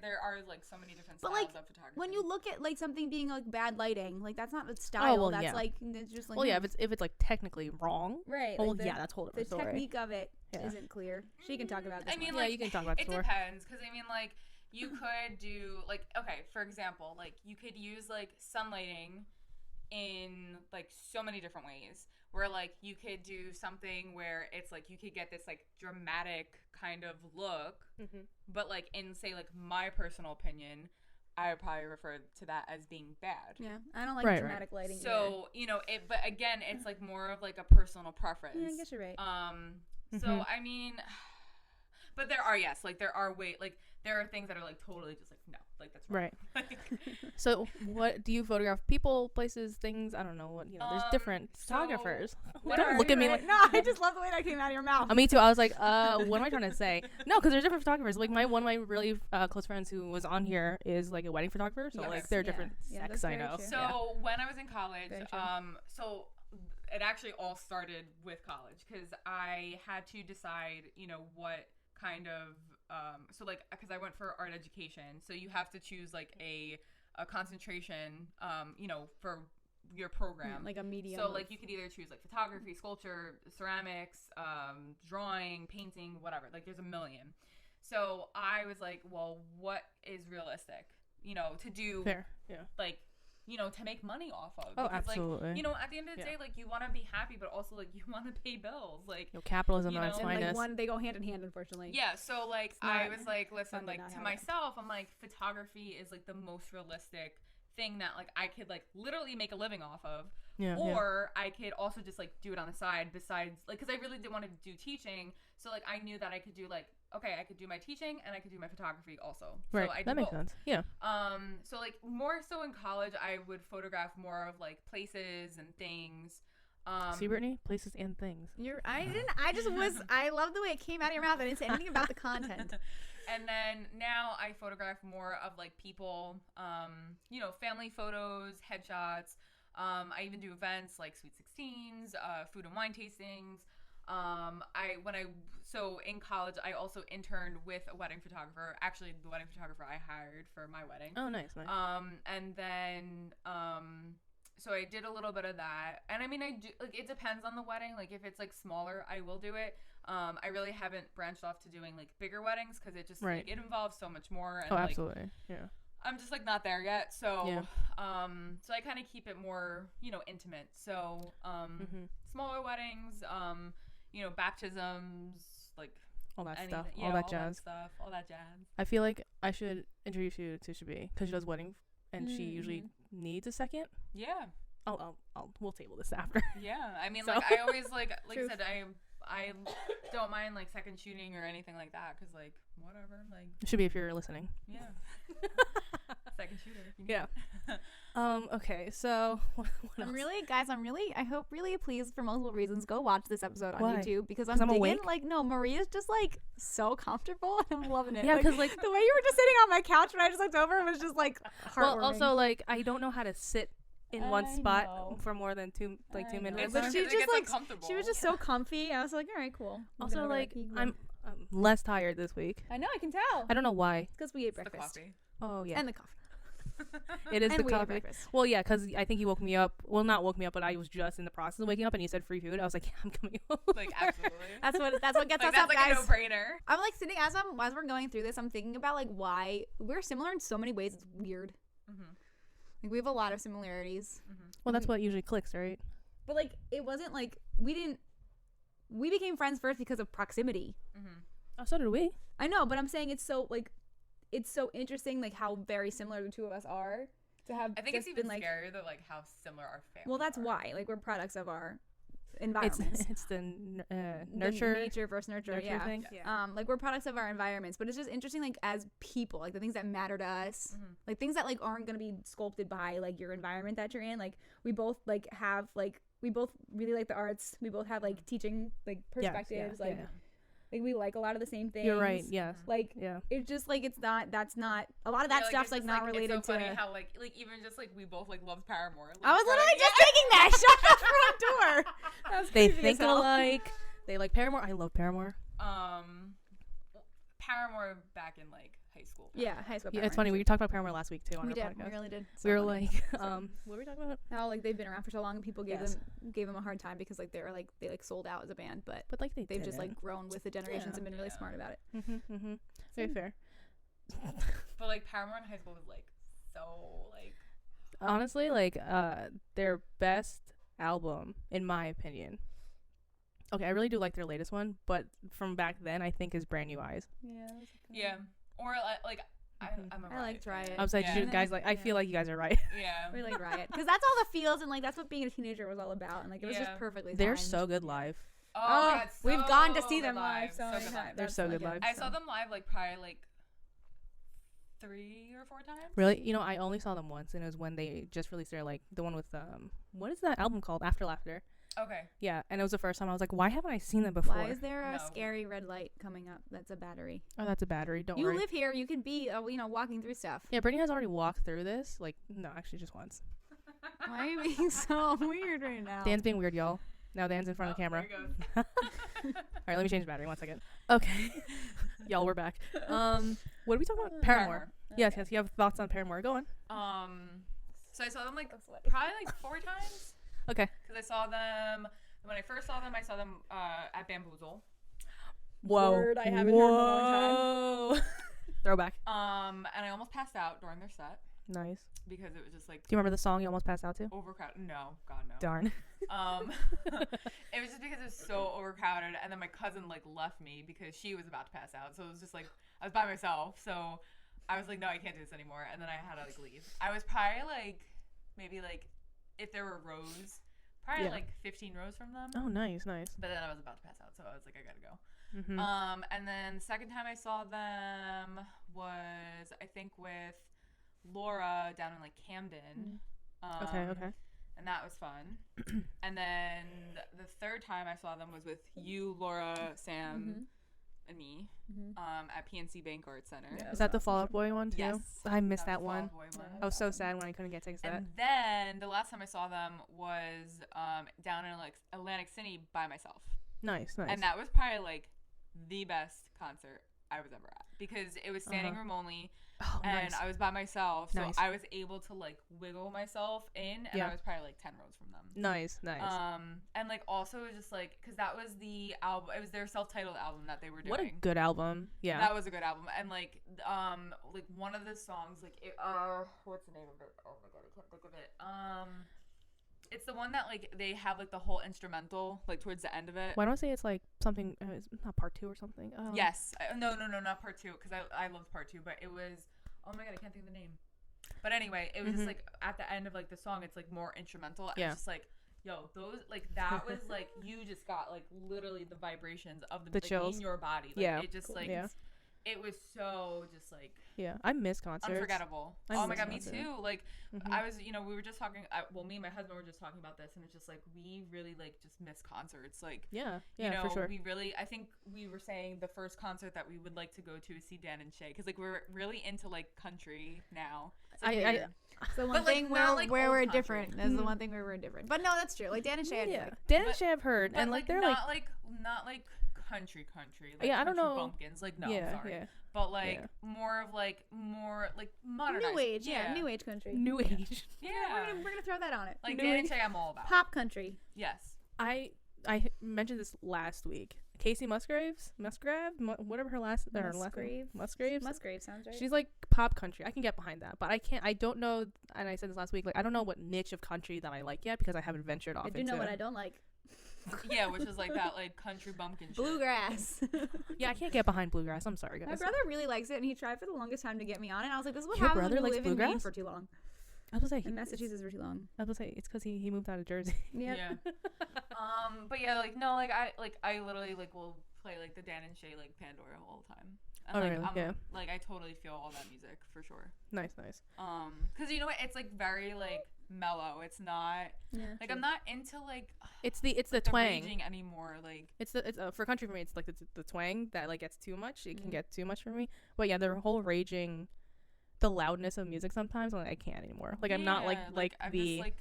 There are like so many different styles like, of photography. when you look at like something being like bad lighting, like that's not a style. well, that's yeah. like it's just like Well, yeah, if it's like technically wrong. right. Oh, like yeah, that's a whole the different story. technique of it not clear. She can talk about this. I mean, Yeah, like, you can talk about it the store. depends, because I mean, like, you could do like, okay, for example, like you could use like sunlighting in like so many different ways. Where like you could do something where it's like you could get this like dramatic kind of look, but like in say like my personal opinion, I would probably refer to that as being bad. Yeah, I don't like dramatic lighting. So you know it, but again, it's like more of like a personal preference. Yeah, I guess you're right. So I mean, but there are there are things that are like totally just like no, like that's wrong. Right. So what do you photograph? People, places, things? I don't know what, there's different photographers. Don't look at me like no, I just love the way that came out of your mouth. me too. I was like, what am I trying to say? No, because there's different photographers. Like one of my really close friends who was on here is like a wedding photographer. So like they're different sex, I know. So when I was in college, so it actually all started with college because I had to decide, what kind of so like because I went for art education, so you have to choose like a concentration for your program, like a medium. So like you could either choose like photography, sculpture, ceramics, drawing, painting, whatever. Like there's a million. So I was like, well, what is realistic, to do? Fair, yeah. Like, to make money off of. Oh, because, absolutely. Like, at the end of the day, like, you want to be happy, but also, like, you want to pay bills. Like, capitalism at its and, finest. like, they go hand in hand, unfortunately. Yeah, so, like, I was like, listen, like, to myself, I'm like, photography is, like, the most realistic thing that, like, I could, like, literally make a living off of. Yeah, or I could also just, like, do it on the side besides, like, because I really did want to do teaching. So, like, I knew that I could do, like, okay, I could do my teaching and I could do my photography also. Right, so I that makes both. sense. Yeah. So like more so in college, I would photograph more of like places and things. See, Brittany, places and things. I love the way it came out of your mouth. I didn't say anything about the content. And then now I photograph more of like people, family photos, headshots. I even do events like Sweet 16s, food and wine tastings. So in college, I also interned with a wedding photographer. Actually, the wedding photographer I hired for my wedding. Oh, nice. And then, so I did a little bit of that. And I mean, I do, like, it depends on the wedding. Like, if it's, like, smaller, I will do it. I really haven't branched off to doing, like, bigger weddings because it just, like, it involves so much more. And, absolutely. Like, yeah. I'm just, like, not there yet. So, so I kind of keep it more, intimate. So, smaller weddings, baptisms, like all that anything, stuff, all that jazz. I feel like I should introduce you to Shabi because she does wedding and she usually needs a second. Yeah. We'll table this after. Yeah. I mean, like I always like I said, I don't mind like second shooting or anything like that because like whatever, like Shabi, if you're listening. Yeah. Second shooter. Yeah. Okay, so what else? I hope really please for multiple reasons go watch this episode on Why? YouTube because I'm I'm digging awake? like no Maria's just like so comfortable and I'm loving it. Yeah, because like the way you were just sitting on my couch when I just looked over was just like heartwarming. well, also like I don't know how to sit in one spot for more than two minutes. But she just like uncomfortable. she was just so comfy. I was like, all right, cool. Also, like I'm less tired this week. I know, I can tell. I don't know why. Because we ate The breakfast. coffee. Oh yeah, And the coffee. it is And the we ate coffee. breakfast. Well, yeah, because I think you woke me up. Well, not woke me up, but I was just in the process of waking up, and you said free food. I was like, yeah, I'm coming over. Like absolutely. That's what gets like, us up, that's like guys. a no-brainer. I'm like sitting as we're going through this. I'm thinking about like why we're similar in so many ways. It's weird. Like we have a lot of similarities. Well, that's what usually clicks, right? But like it wasn't like we became friends first because of proximity. Oh, so did we. I know, but I'm saying it's so interesting like how very similar the two of us are to have. I think it's just even been, like, scarier though, like how similar our families. well, that's are. why like we're products of our environments. It's the The nurture nature versus nurture, yeah. thing. Like we're products of our environments, but it's just interesting like as people, like the things that matter to us, like things that like aren't going to be sculpted by like your environment that you're in. Like we both like have like we both really like the arts. We both have like teaching like perspectives. Like we like a lot of the same things. You're right. Yes. Like it's just like that's not a lot of that stuff's like not related it's so to. funny how like even just like we both like love Paramore. Like, I was literally just thinking that. Shut the front door. They think alike. They like Paramore. I love Paramore. Paramore back in like high school. Yeah, high school. Yeah, it's funny. We talked about Paramore last week too on our podcast. We really did. We were like, what were we talking about? How like they've been around for so long, and people gave them a hard time because like they sold out as a band, but like they've just like grown with the generations and been really smart about it. Very fair. But like Paramore in high school was like so like honestly like their best album in my opinion. Okay, I really do like their latest one, but from back then I think is Brand New Eyes. Yeah. Or like I liked Riot. I was like, you guys like. I feel like you guys are right. Yeah, we like Riot because that's all the feels and like that's what being a teenager was all about, and like it was just perfectly. They're timed. so good live. Oh, God, we've gone to see them live so many times. times. They're so good live. I saw them live like probably like 3 or 4 times. Really? You know, I only saw them once, and it was when they just released their like the one with what is that album called? After Laughter. Okay. Yeah, and it was the first time I was like, why haven't I seen them before? Why is there a scary red light coming up? That's a battery. Oh, that's a battery. Don't you worry. You live here. You could be, walking through stuff. Yeah, Brittany has already walked through this. Like, no, actually just once. Why are you being so weird right now? Dan's being weird, y'all. Now Dan's in front of the camera. There he goes. All right, let me change the battery. 1 second. Okay. Y'all, we're back. What are we talking about? Paramore. Yes. You have thoughts on Paramore. Go on. So I saw them like probably like 4 times. Okay. Because I saw them when I first saw them. I saw them at Bamboozle. Whoa. Word, I haven't heard in a long time. Throwback. And I almost passed out during their set. Nice. Because it was just like. Do you remember the song you almost passed out to? Overcrowded. No, God no. Darn. It was just because it was so overcrowded, and then my cousin like left me because she was about to pass out. So it was just like I was by myself. So I was like, no, I can't do this anymore. And then I had to like leave. I was probably like maybe like if there were rows. Probably like 15 rows from them. Oh, nice. But then I was about to pass out, so I was like, I gotta go. And then the second time I saw them was, I think, with Laura down in like Camden. Okay. And that was fun. And then the third time I saw them was with you, Laura, Sam, and me at PNC Bank Arts Center. Yeah, is that the Fall Out Boy one too? Yes. I missed that one. one. I was so sad when I couldn't get tickets to that. And then the last time I saw them was down in like Atlantic City by myself. Nice. And that was probably like the best concert I was ever at because it was standing room only. Oh, and nice. I was by myself, so Nice. I was able to like wiggle myself in, and I was probably like 10 rows from them. Nice. And like also just like because that was the album, it was their self-titled album that they were doing. What a good album! Yeah, that was a good album, and like one of the songs, like what's the name of it? Oh my God, I can't think of it. It's the one that like they have like the whole instrumental like towards the end of it. Why don't I say it's like something? It's not part 2 or something. Yes. No, not part 2 because I loved part 2, but it was. Oh my God, I can't think of the name. But anyway, it was just like at the end of like the song, it's like more instrumental. And it's just like, yo, those like that was like you just got like literally the vibrations of the like, chills in your body. Like, it just like it was so just like I miss concerts. Unforgettable. Oh my God, me too. Like I was, we were just talking. Me and my husband were just talking about this, and it's just like we really like just miss concerts. Like for sure. We really. I think we were saying the first concert that we would like to go to is see Dan and Shay because like we're really into like country now. So one thing where we're different. That's the one thing where we're different. But no, that's true. Like Dan and Shay. Dan and Shay I've heard, and like they're not like country. Like I don't know. Bumpkins. Like no, sorry. But like more modern. New age. New age country. New age. Yeah. We're gonna throw that on it. Like Dan and Shay, I'm all about. Pop country. Yes. I mentioned this last week. Casey Musgrave, whatever her last name. Musgrave sounds right. She's like pop country. I can get behind that, but I don't know. And I said this last week. Like I don't know what niche of country that I like yet because I haven't ventured off. I do know what I don't like. Yeah, which is like that like country bumpkin shit. Bluegrass. Yeah, I can't get behind bluegrass. I'm sorry, guys. My brother really likes it, and he tried for the longest time to get me on it. I was like, this is what happens when you live in Maine for too long. I was like, in Massachusetts for too long. I was like, it's because he moved out of Jersey. Yep. Yeah. But yeah, like no, like I literally like will play like the Dan and Shay like Pandora all the time. And Oh, like really? Yeah. like I totally feel all that music for sure. Nice. Cuz you know what? It's like very like mellow. It's not like I'm not into like It's the the twang. raging anymore. Like It's for country for me. It's like the twang that like gets too much. It can get too much for me. But yeah, the whole raging, the loudness of music sometimes like, I can't anymore. Like I'm not like I'm the. just,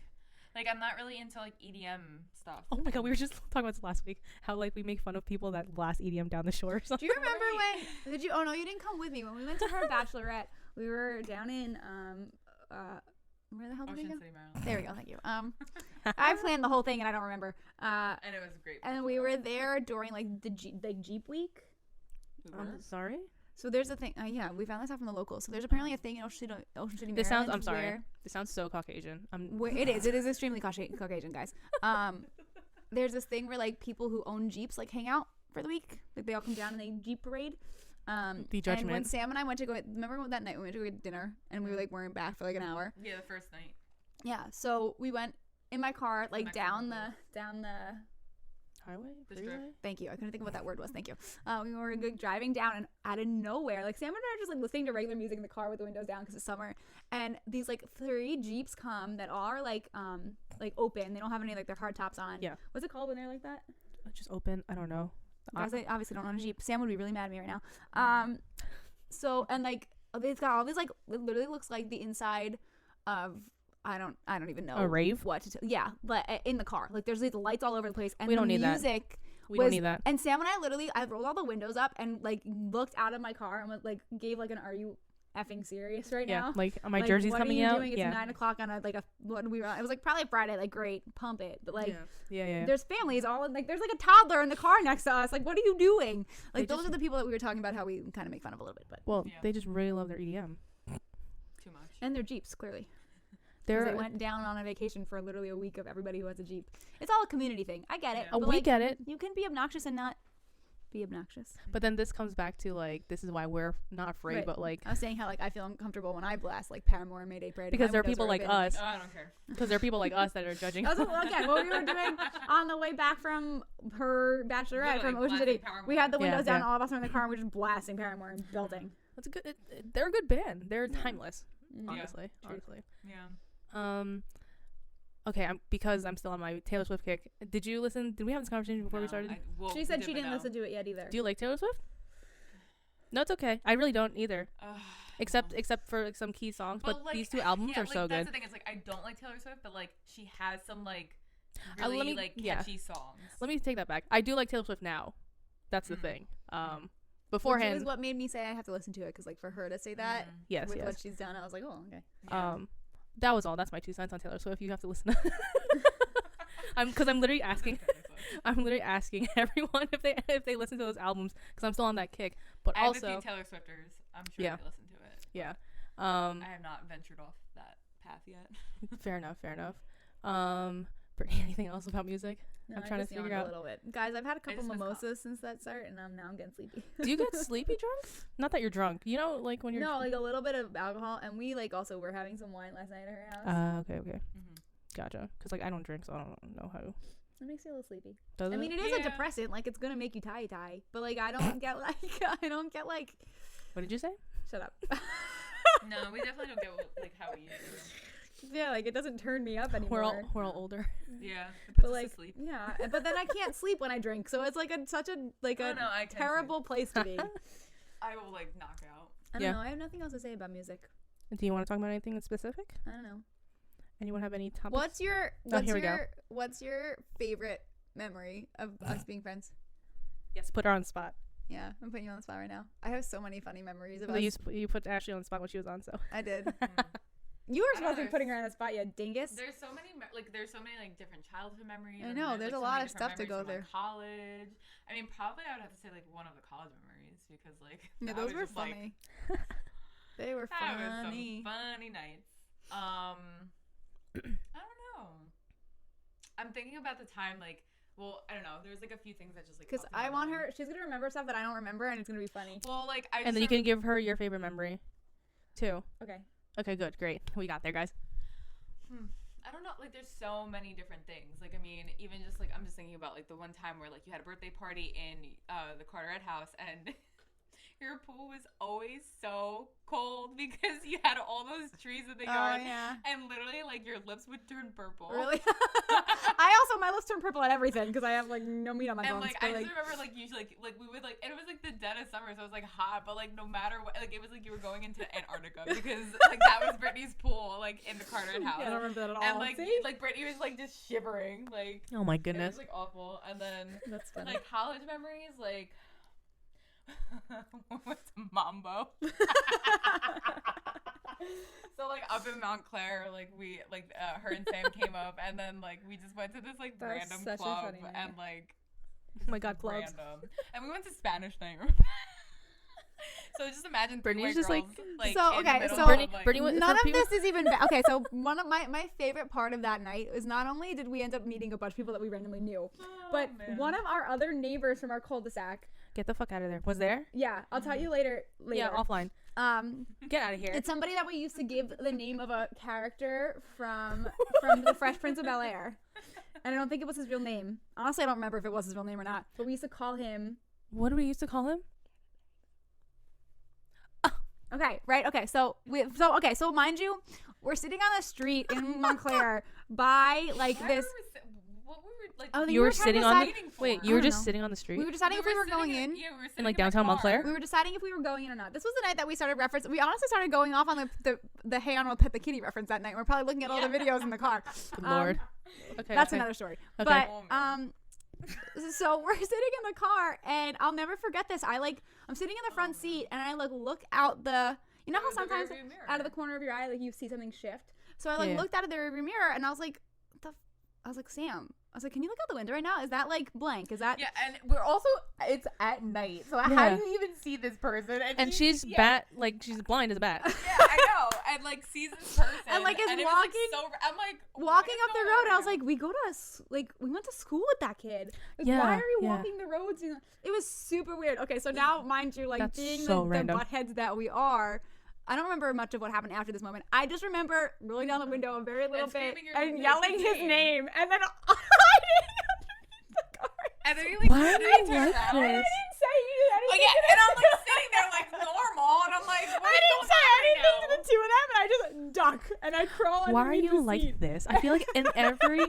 like I'm not really into like EDM stuff. Oh my god, we were just talking about this last week. How like we make fun of people that blast EDM down the shore or Do something. you remember when? Did you? Oh no, you didn't come with me when we went to her bachelorette. We were down in where the hell did we Ocean go? City, Maryland. There we go. Thank you. I planned the whole thing and I don't remember. And it was great. And we were there during like the Jeep week. I'm sorry. So there's a thing. Yeah, we found this out from the locals. So there's apparently a thing in Ocean City, Maryland. This sounds. I'm sorry. This sounds so Caucasian. Where it is extremely Caucasian, guys. There's this thing where like people who own Jeeps like hang out for the week. Like they all come down and they Jeep parade. The judgment. And when Sam and I went to go, remember that night we went to go get dinner and we like weren't back for like an hour. Yeah, the first night. Yeah, so we went in my car like down the highway. The Freeway? strip. Thank you. I couldn't think of what that word was. Thank you. We were like, driving down and out of nowhere, like Sam and I are just like listening to regular music in the car with the windows down because it's summer, and these like 3 Jeeps come that are like open. They don't have any like their hard tops on. Yeah. What's it called when they're like that? Just open. I don't know. Guys, I obviously don't own a Jeep. Sam would be really mad at me right now. So and like it's got all these like it literally looks like the inside of I don't even know A rave? what to tell. Yeah, but in the car, like there's these lights all over the place, and We don't the need that. music. We don't need that. And Sam and I rolled all the windows up and like looked out of my car and like gave like an "Are you effing serious right Yeah, now?" like my Like, jersey's what coming are you out. doing? It's Yeah. 9:00 on when we were. It was like probably Friday. Like great, pump it. But like Yeah. there's families all like there's like a toddler in the car next to us. Like what are you doing? Like They those are the people that we were talking about how we kind of make fun of a little bit, but Well, Yeah. they just really love their EDM. Too much. and their Jeeps clearly. They They're. went down on a vacation for literally a week of everybody who has a Jeep. It's all a community thing. I get it. Yeah. Oh, but, we like, get it. You can be obnoxious and not be obnoxious. But then this comes back to like this is why we're not afraid, Right. but like I was saying how like I feel uncomfortable when I blast like Paramore and Mayday Parade. because My there are windows people like open. us. Oh, I don't care. Because there are people like us that are judging. That's what, again what we were doing on the way back from her bachelorette from Literally Ocean City. blasting Paramore. We had the Yeah, windows down, yeah. all of us were in the car, and we're just blasting Paramore and belting. That's a good. They're a good band. They're timeless. Yeah. Honestly, True. honestly. Yeah. Okay, because I'm still on my Taylor Swift kick. Did you listen? Did we have this conversation before we No, started? well, She we said did, she but didn't no. listen to it yet either. Do you like Taylor Swift? No, it's okay. I really don't either. Except for like, some key songs, but like, these 2 albums yeah, are like, so that's good. the thing. It's like I don't like Taylor Swift, but like she has some like let really me- like yeah. catchy songs. Let me take that back. I do like Taylor Swift now. That's the thing. Which Beforehand, is what made me say I have to listen to it because like for her to say that yes, with yes. what she's done, I was like, oh okay. That was all. That's my 2 cents on Taylor Swift. You have to listen. Because I'm literally asking. I'm literally asking everyone if they listen to those albums because I'm still on that kick. But I have also, a few Taylor Swifters. I'm sure Yeah. they listen to it. yeah. I have not ventured off that path yet. Fair enough. Brittany, anything else about music? No, I'm I trying to just yawned figure out. a little bit. Guys, I've had a couple just missed mimosas since that start, and now I'm getting sleepy. Do you get sleepy drunk? Not that you're drunk. You know, like when you're. No, like a little bit of alcohol, and we like also were having some wine last night at her house. Okay. Gotcha. Because like I don't drink, so I don't know how. It makes you a little sleepy. Does I it? mean, it is a Yeah. depressant. Like it's gonna make you tie, but like I don't get like. What did you say? Shut up. No, we definitely don't get like how we used to. Yeah, like it doesn't turn me up anymore. We're all older. Yeah, it puts But us like, to sleep. yeah, but then I can't sleep when I drink, so it's like such a like Oh, a no, I can terrible place to be. I will like knock out. I don't Yeah. know. I have nothing else to say about music. Do you want to talk about anything in specific? I don't know. Anyone have any topics? What's your favorite memory of us being friends? Yes, put her on the spot. Yeah, I'm putting you on the spot right now. I have so many funny memories of So us. you put Ashley on the spot when she was on, so. I did. You were I supposed to know, be putting her on the spot, you dingus. There's so many like different childhood memories. I and know, then there's like, a so lot many of different stuff to go memories through. from, like, college. I mean, probably I would have to say like one of the college memories because like Yeah, that those was were just, like, funny. They were that was funny. some funny nights. I don't know. I'm thinking about the time like. Well, I don't know. There's like a few things that just like. Because popped in I my want mind. her. She's gonna remember stuff that I don't remember, and it's gonna be funny. Well, like I. And then you can give her your favorite memory, too. Okay. Okay, good, great. We got there, guys. I don't know. Like, there's so many different things. Like, I mean, even just like I'm just thinking about like the one time where like you had a birthday party in the Carteret house, and your pool was always so cold because you had all those trees in the yard, yeah. and literally like your lips would turn purple. Really? My lips turn purple at everything because I have like no meat on my And bones. like I just remember like usually like we would like, and it was like the dead of summer, so it was like hot, but like no matter what, like it was like you were going into Antarctica because like that was Brittany's pool like in the Carteret house. I don't remember that at all. And like See? like Brittany was like just shivering, like Oh my it goodness. was like awful. And then That's funny. like college memories, like what's Mambo? So like up in Montclair, like we like her and Sam came up, and then like we just went to this like That's random such a club, funny night. and like Oh my god, clubs. random, and we went to Spanish night. So just imagine Brittany's three just, white like- girls, So, in the okay, middle so- of, Brittany, like, Brittany went, None for of people- this is even okay. So one of my favorite part of that night was not only did we end up meeting a bunch of people that we randomly knew, but man. one of our other neighbors from our cul-de-sac. Get the fuck out of there. Was there? Yeah, I'll tell you later. Yeah, offline. Get out of here. It's somebody that we used to give the name of a character from the Fresh Prince of Bel-Air, and I don't think it was his real name. Honestly, I don't remember if it was his real name or not. But we used to call him. What do we used to call him? Okay, right. Okay, so mind you, we're sitting on the street in Montclair by like Why this. what we were like. Oh, You were sitting on the. waiting for. Wait, I you were don't just know. sitting on the street? We were deciding if we were sitting going in. Yeah, we were sitting In, like, my downtown car. Montclair? We were deciding if we were going in or not. This was the night that we started reference. We honestly started going off on the Hey Arnold Pet the Kitty reference that night. We're probably looking at all the videos in the car. Good lord. Okay. That's okay. another story. Okay. But Oh, man. so we're sitting in the car, and I'll never forget this. I'm sitting in the front seat, and I look out the. You know how The sometimes rearview mirror. out of the corner of your eye, like you see something shift. So I Yeah. looked out of the rearview mirror, and I was like, Sam. I was like, can you look out the window right now? Is that like blank? Is that? Yeah, and we're also it's at night, so how Yeah. do you even see this person? And she's she's blind as a bat. Yeah, I know, and like sees this person, And, like, is it was, walking- so, I'm like Walking what up the is road, going I was on? like, we went to school with that kid. Like, Yeah, why are you yeah. walking the roads? You know, it was super weird. Okay, so now, mind you, like That's being so the random. buttheads that we are, I don't remember much of what happened after this moment. I just remember rolling down the window a very little And bit screaming your and name. yelling his name, and then hiding underneath the car. and then he like Why do suddenly you turns like around. I this? didn't say anything. Oh yeah, and I'm like sitting there like normal, and I'm like, what I is didn't going say on anything right to the now? two of them, and I just duck and I crawl. Why are underneath you the like seat. this? I feel like in every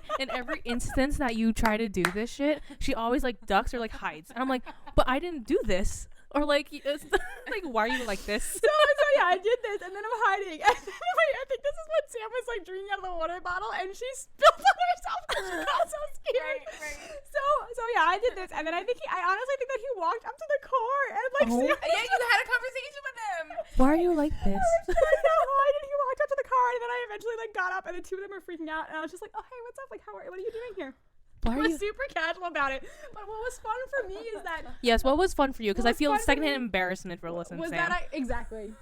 instance that you try to do this shit, she always like ducks or like hides. And I'm like, but I didn't do this. Or like, it's, like, why are you like this? So yeah, I did this, and then I'm hiding. And then, wait, I think this is when Sam was like drinking out of the water bottle, and she spilled on herself because she got so scared. Right. So yeah, I did this, and then I honestly think that he walked up to the car and like Oh. Sam. Yeah, you had a conversation with him. Why are you like this? I know, I did. He walked up to the car, and then I eventually like got up, and the two of them were freaking out, and I was just like, "Oh hey, what's up? Like, what are you doing here?" Why I are was you? super casual about it. But what was fun for me is that Yes, what was fun for you? Because What I was feel fun for secondhand me embarrassment for listening was to Sam. that exactly.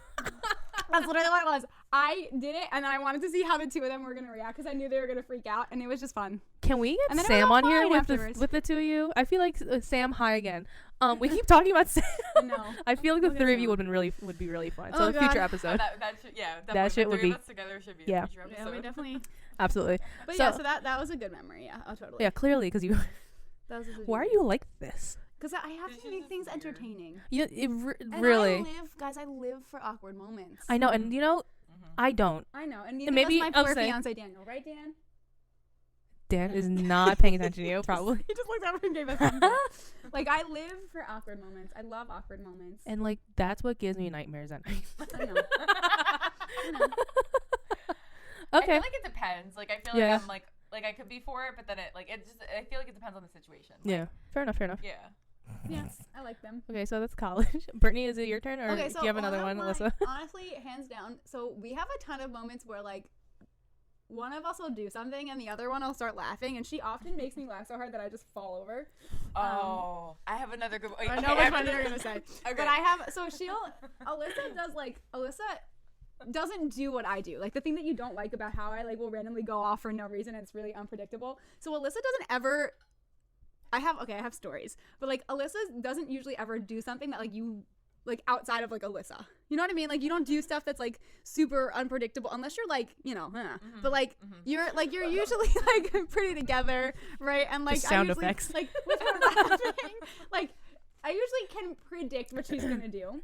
That's literally what it was. I did it, and I wanted to see how the two of them were gonna react because I knew they were gonna freak out, and it was just fun. Can we And get then it was Sam all on here fine with afterwards. the two of you? I feel like Sam, hi again. We keep talking about Sam. No. I feel like the We'll get three of Sam you on. would be really fun. Oh, So a future God. episode, That should, yeah, definitely. That shit the would three be- of us together should be yeah. a future episode. Yeah, we definitely. absolutely. But So- yeah, so that was a good memory. Yeah, oh, totally. Yeah, clearly, because you. That was Why are you like this? Because I have This to is make just things weird. entertaining. You And really. I live for awkward moments. I know, and you know, I don't. I know, and neither maybe does my I'll poor say- fiance Daniel, right, Dan? Dan is not paying attention to you, probably. He just looked over and gave a thumbs up. Like, I live for awkward moments. I love awkward moments. And like that's what gives me nightmares at night. I know. I Okay. feel like it depends. Like I feel Yeah. like I'm like I could be for it, but then I feel like it depends on the situation. Like, Yeah. Fair enough. Fair enough. Yeah. Yes, I like them. Okay, so that's college. Brittany, is it your turn, or Okay, do so you have another one, of Alyssa? honestly, hands down. So we have a ton of moments where like one of us will do something and the other one will start laughing, and she often makes me laugh so hard that I just fall over. Oh, I have another good. I know which one you're gonna say, Okay. but I have. So Alyssa doesn't do what I do. Like the thing that you don't like about how I like will randomly go off for no reason. It's really unpredictable. So Alyssa doesn't ever. I have stories, but like Alyssa doesn't usually ever do something that like you like outside of like Alyssa. You know what I mean? Like you don't do stuff that's like super unpredictable unless you're like, you know, but like you're usually like pretty together, right? And like Just sound I usually, effects. like with her laughing, like I usually can predict what she's gonna do.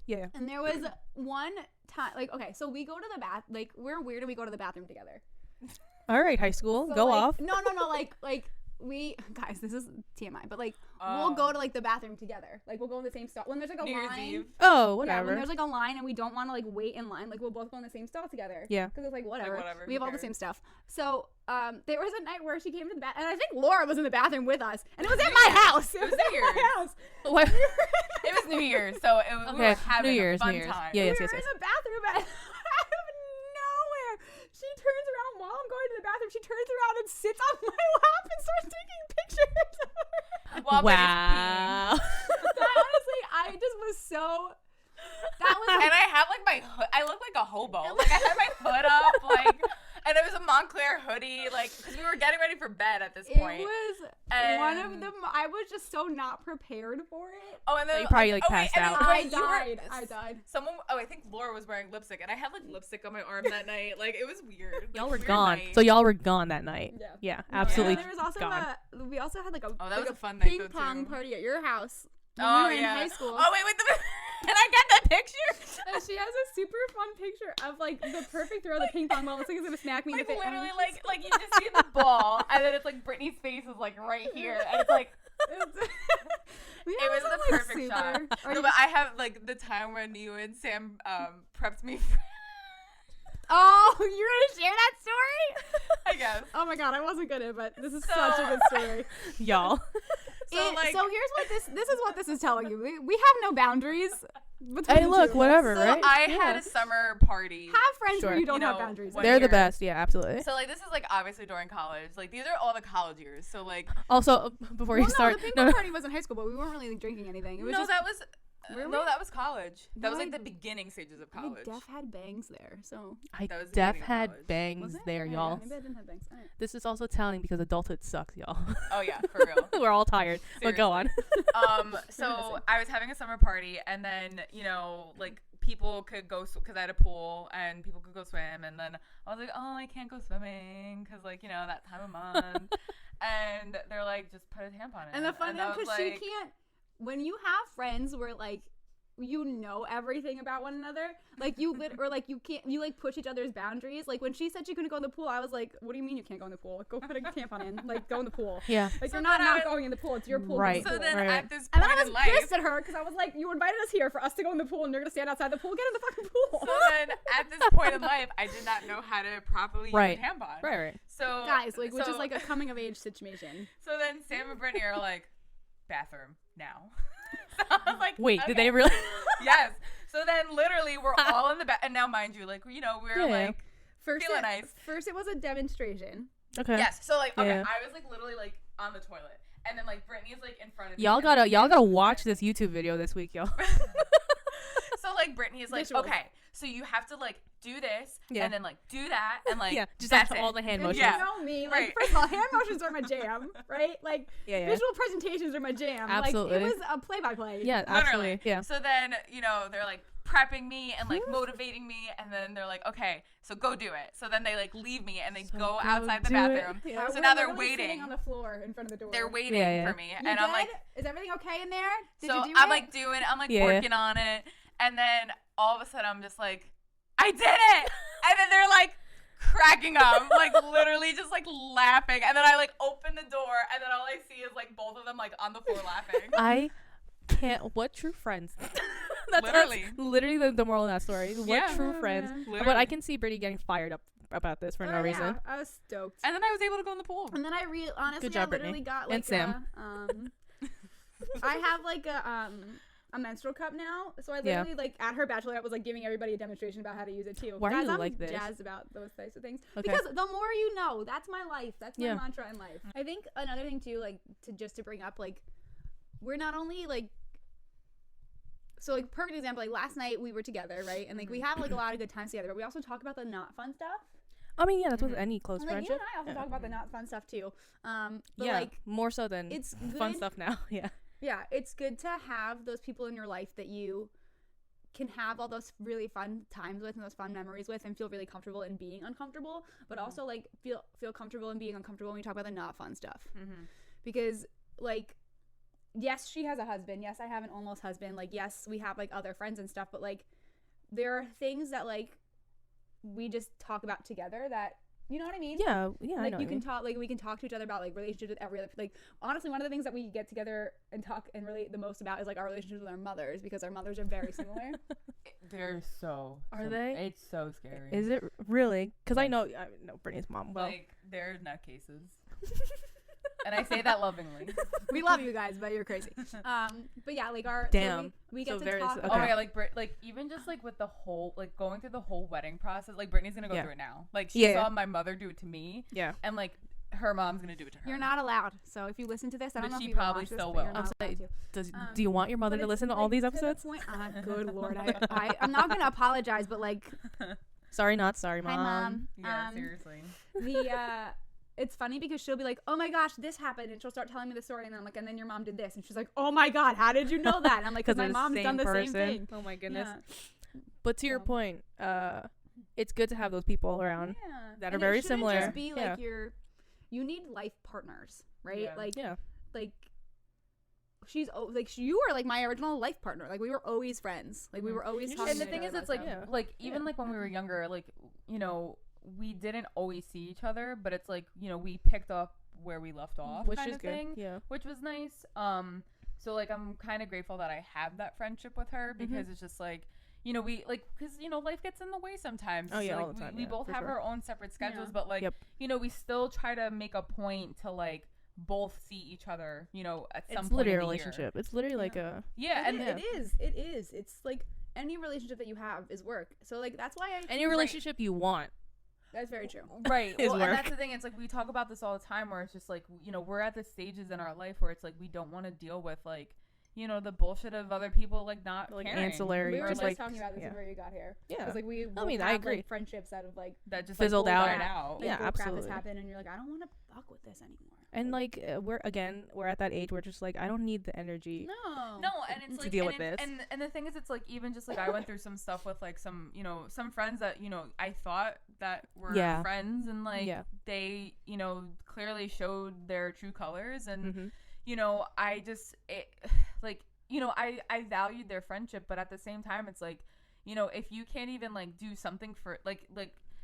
Yeah. And there was one time, like, okay, so we go to the bath, like, we're weird and we go to the bathroom together. All right, high school, So, go like, off. No, like we guys, this is TMI, but like we'll go to like the bathroom together. Like we'll go in the same stall when there's like a New Year's line. Eve. Oh, Yeah, whatever. when there's like a line and we don't want to like wait in line, like we'll both go in the same stall together. Yeah. Because it's like whatever. We who have all the cares? same stuff. So there was a night where she came to the bath, and I think Laura was in the bathroom with us, and it was at my house. It was at New my Year's. house. What? It was New Year's, so it was we were Okay, having New Year's, a fun New Year's. time. Yeah, We yes, were yes, yes. in the bathroom and out of nowhere, she turns around while I'm going to the bathroom. She turns around and sits on my lap and starts taking pictures. While Brittany's Wow. That honestly, I just was so. That was. and I have like my hood. I look like a hobo. Like I had my hood up, like, and it was a Montclair hoodie, like, because we were getting ready for bed at this It point. was one of And- the. I was just so not prepared for it. Oh, and then You probably, like, oh, wait, passed and then- out. I wait, you were- died. I died. Someone. Oh, I think Laura was wearing lipstick, and I had like lipstick on my arm that night. Like it was weird. Y'all Like, were weird gone. night. So y'all were gone that night. Yeah. Yeah, And absolutely there was also gone. we also had like a. Oh, that was like a fun night, ping though, pong too. party at your house. When Oh we were yeah. in high school. Oh wait, can I get the picture? And she has a super fun picture of like the perfect throw of the ping pong ball. It's like it's gonna smack me in Like the face. literally, like you just see the ball, and then it's like Brittany's face is like right here, and it's like it was the perfect shot. No, but I have like the time when you and Sam prepped me. Oh, you're gonna share that story? I guess. Oh my god, I wasn't gonna, but this is So- such a good story. Y'all. So, like- so here's what this is what this is telling you. We have no boundaries. between Hey, the look, two of us. whatever, So right? I had Yeah. a summer party. Have friends Sure. where you don't You have know, boundaries. when They're the you're- best. Yeah, absolutely. So like this is like obviously during college. Like these are all the college years. So like Also, before Well, you start, no, the ping no, pong no. party was in high school, but we weren't really drinking anything. It was no, just that was Really? no, that was college. That was No, like I- the beginning stages of I college. def had bangs there, so I That was the def beginning of had college. bangs was it? there, Yeah, y'all. maybe I didn't have bangs. All right. This is also telling because adulthood sucks, y'all. Oh yeah, for real. We're all tired. But go on. So Reminiscing. I was having a summer party, and then like people could go because I had a pool, and people could go swim, and then I was like, oh, I can't go swimming because like that time of month, and they're like, just put a tampon in. And the fun I thing, was because she like- can't. When you have friends where like you know everything about one another, like you or like you can't, you like push each other's boundaries. Like when she said she couldn't go in the pool, I was like, what do you mean you can't go in the pool? Like, go put a tampon in. Like go in the pool. Yeah. Like So you're not then I was- going in the pool. It's your pool. Right. go in So the then pool. Right. at this And point then I was in life, pissed at her because I was like, you invited us here for us to go in the pool, and you're gonna stand outside the pool. Get in the fucking pool. so then at this point in life, I did not know how to properly Right. use a tampon. Right. So Guys, like which so- is like a coming of age situation. So then Sam and Brittany are like, bathroom now. So I was like, Wait, okay. did they really? Yes. So then literally we're all in the bath, and now mind you, like we're Yeah. like First, feeling nice. First, it was a demonstration. Okay. Yes. So like okay, Yeah. I was like literally like on the toilet, and then like Brittany's like in front of me. Y'all and gotta then- y'all gotta watch this YouTube video this week, y'all. So like Brittany is like, Visuals. okay, so you have to like do this, Yeah. and then like do that, and like Yeah, just that's like it. all the hand And motions. Yeah. you know me, like Right. first of all, hand motions are my jam, right? Like Yeah, yeah. visual presentations are my jam. Absolutely. Like it was a play-by-play. Yeah, Literally. absolutely. Yeah. So then, they're like prepping me and like motivating me, and then they're like, okay, so go do it. So then they like leave me and they So go go outside the do it. bathroom. Yeah. So We're now they're literally sitting waiting. on the floor in front of the door. They're waiting Yeah, yeah. for me, You and I'm good? like, is everything okay in there? Did so you do I'm it? like doing, I'm like Yeah. working on it, and then all of a sudden I'm just like, I did it, and then they're like cracking up, like literally just like laughing, and then I like open the door, and then all I see is like both of them like on the floor laughing. I can't. What true friends? Literally. That's literally the moral of that story. What Yeah. true Oh, friends? man. But Literally. I can see Brittany getting fired up about this for no Oh, reason. Yeah, I was stoked. And then I was able to go in the pool. And then I honestly, Good job, I literally Brittany. got like And Sam. I have like a menstrual cup now, so I Yeah. literally like at her bachelorette was like giving everybody a demonstration about how to use it too. Why are Guys, you I'm like this? jazzed about those types of things Okay. because the more you know, that's my life. That's my Yeah. mantra in life. I think another thing too, like to bring up, like we're not only like. So like perfect example, like last night we were together, right? And like we have like a lot of good times together, but we also talk about the not fun stuff. I mean, yeah, that's with any close And, like you friendship. and I also Yeah. talk about the not fun stuff too. But Yeah, like more so than it's fun good- stuff now. Yeah. yeah, it's good to have those people in your life that you can have all those really fun times with and those fun memories with and feel really comfortable in being uncomfortable, but also like feel comfortable in being uncomfortable when we talk about the not fun stuff. Mm-hmm. Because like yes, she has a husband. Yes, I have an almost husband. Like, yes, we have like other friends and stuff, but like there are things that like we just talk about together that, you know what I mean? Yeah, yeah. Like I know you what can mean. talk, like we can talk to each other about like relationships with every other, like honestly, one of the things that we get together and talk and relate the most about is like our relationships with our mothers, because our mothers are very similar. They're so. Are they? It's so scary. Is it really? Because I know Brittany's mom well. Like they're nutcases. And I say that lovingly. We love you guys, but you're crazy. But yeah, like our Damn. so we get So to very- talk. okay. Oh my god, like even just like with the whole like going through the whole wedding process, like Brittany's gonna go Yeah. through it now. Like she Yeah. saw my mother do it to me, Yeah. and like her mom's gonna do it to her. You're not allowed. So if you listen to this, I don't But know if she you ever probably watch this, still but you're will. not I'll say- allowed to. Do you want your mother But to it's, listen to like, all these the episodes? point, good lord, I'm not gonna apologize, but like Sorry, not sorry, mom. hi mom. Yeah, seriously. The it's funny because she'll be like, oh my gosh, this happened, and she'll start telling me the story, and then I'm like, and then your mom did this, and she's like, oh my god, how did you know that? And I'm like, because my they're the mom's same done the person. same thing. Oh my goodness. Yeah. But to your So- point, it's good to have those people around Yeah. that And are it very shouldn't similar. Just be Yeah. like you need life partners, right? Yeah. Like Yeah. like you were like my original life partner. Like we were always friends. Like we were always talking. And the to thing each is, other it's about like stuff. like even Yeah. like when we were younger, like you know we didn't always see each other, but it's like you know we picked up where we left off, Which kind is of good. thing, Yeah. which was nice. So like I'm kind of grateful that I have that friendship with her because it's just like. You know, we like because you know life gets in the way sometimes. Oh, yeah, so, like, all the time, We yeah, both for have sure. our own separate schedules, Yeah. but like Yep. you know, we still try to make a point to like both see each other. You know, at some It's point literally a in the year. relationship. It's literally like a Yeah, and it is. It's like any relationship that you have is work. So like that's why any relationship you want. that's very true. Right. is Well, work. and that's the thing. It's like we talk about this all the time where it's just like, you know, we're at the stages in our life where it's like we don't want to deal with like, you know, the bullshit of other people like not Like caring. ancillary, We were Or, just like, talking about this yeah. before you got here. Yeah. Because like we I both mean, have, I agree. like, friendships that have like that just Fizzled like, out. died out. Yeah, bull crap has absolutely. happened, and you're like, I don't want to fuck with this anymore. And like we're at that age where just like I don't need the energy. No, And it's To like deal and with it's- this. And the thing is, it's like even just like I went through some stuff with like some you know some friends that you know I thought that were Yeah. friends and like Yeah. they you know clearly showed their true colors and Mhm. you know I just like you know I valued their friendship, but at the same time it's like you know if you can't even like do something for like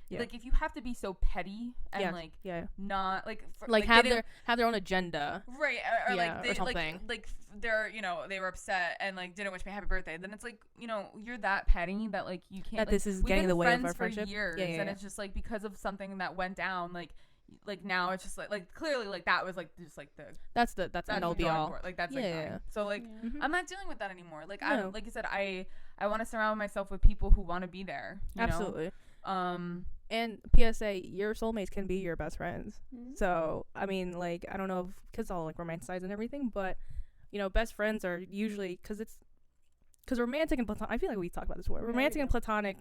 Yeah. like if you have to be so petty and Yeah. like Yeah. not like Like they have didn't- their own agenda. right or Yeah, like or they, something. like they're you know they were upset and like didn't wish me happy birthday, then it's like you know you're that petty that like you can't That like, this is we've getting in been the way of friends our for friendship. years Yeah, yeah, and yeah. it's just like because of something that went down like now it's just like clearly like that was like just like That's that's end all the be drawing all. board. Like that's Yeah, like yeah, done. yeah. So like Mhm. I'm not dealing with that anymore. Like No. I'm like I said I want to surround myself with people who want to be there, you know? Absolutely. Um And PSA, your soulmates can be your best friends. Mhm. So, I mean, like, I don't know if kids all like romanticize and everything, but, you know, best friends are usually, because romantic and platonic, I feel like we talked about this before. Yeah, Romantic we and platonic,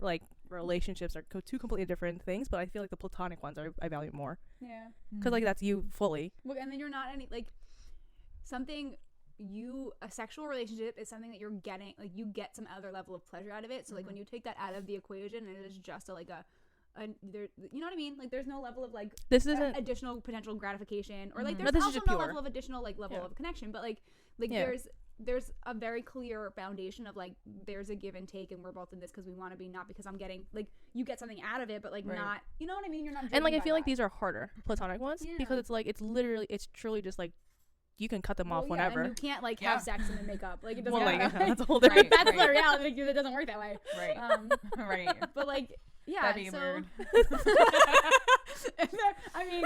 like, relationships are two completely different things, but I feel like the platonic ones I value more. Yeah. Because, like, that's you fully. Well, and then you're not any like something. A sexual relationship is something that you're getting, like you get some other level of pleasure out of it. So like when you take that out of the equation, and it is just a there, you know what I mean? Like there's no level of like This isn't, additional potential gratification, or like Mhm. there's No, this is also just no pure. level of additional like level Yeah. of connection, but like Yeah. there's a very clear foundation of like there's a give and take, and we're both in this because we want to be, not because I'm getting like you get something out of it, but like Right. not, you know what I mean? You're not and, like, driven I by feel like that. these are harder platonic ones Yeah. because it's, like, it's truly just, like, you can cut them off Well, yeah, whenever. and you can't like Yeah. have sex and then make up. Like it doesn't Well, work like, that way. that's a whole different Right. That's the reality. Like, it doesn't work that way. right. Right. But like, yeah. That'd be so weird. I mean,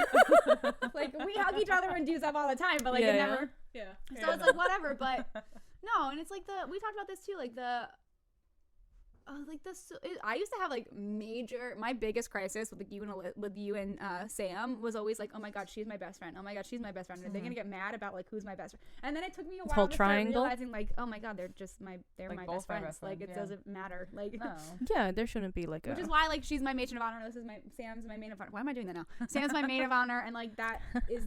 like we hug each other and do stuff all the time, but like Yeah, it yeah. never. Yeah. So it's like whatever. But no, and it's like we talked about this too. Like I used to have like my biggest crisis with you and Sam was always like, oh my god, she's my best friend. Oh my god, she's my best friend. Are they gonna get mad about like who's my best friend? And then it took me a while whole to triangle? start realizing like, oh my god, they're Like, my both best my friends. best Like friends, it yeah. doesn't matter. Like No. Yeah, there shouldn't be, like, which is why like she's my matron of honor. Sam's my maid of honor. Why am I doing that now? Sam's my maid of honor, and like that is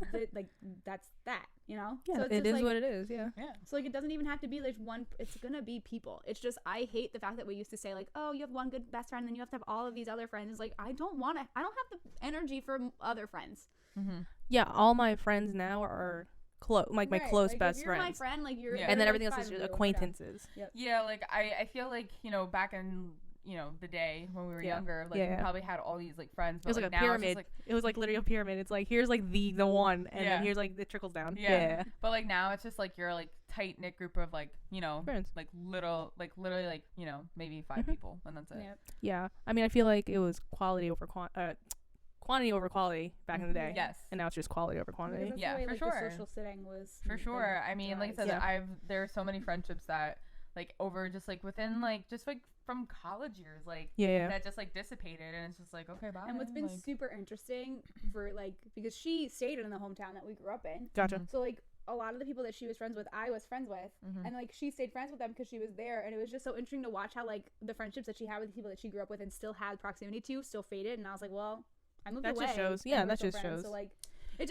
that's that, you know? yeah, So it's it just, is like, what it is, yeah. Yeah. so like it doesn't even have to be like one. It's gonna be people. It's just I hate the fact that we used to say like, oh, you have one good best friend, and then you have to have all of these other friends. It's like I don't have the energy for other friends. Mm-hmm. Yeah, all my friends now are close, like my Right, close like, best if you're my friends. friend, like you're, Yeah. And then like, everything else five is of just you, we're done. acquaintances. Yeah, like I feel like, you know, back in, you know, the day when we were Yeah. younger, like Yeah, we yeah. probably had all these like friends, It but was like a now it's just, pyramid. like, It was like literally a pyramid. It's like here's like the one, and Yeah. then here's like it trickles down. Yeah. But like now it's just like you're like tight knit group of like, you know, Friends. like literally like, you know, maybe 5 Mhm. people, and that's it. Yep. Yeah. I mean, I feel like it was quantity over quality back in the day. Yes. And now it's just quality over quantity. Because that's Yeah, the way, for like, sure. the social setting was For sure. I mean, like I said, Yeah. there are so many friendships that like over just like within like just like from college years, like Yeah. that just like dissipated, and it's just like, okay, bye. And what's been like, super interesting for like, because she stayed in the hometown that we grew up in, Gotcha. so like a lot of the people that she was friends with, I was friends with, and like she stayed friends with them because she was there, and it was just so interesting to watch how like the friendships that she had with the people that she grew up with and still had proximity to still faded, and I was like, well, I moved That away. just shows- and yeah, we're that still just friends. shows. So like,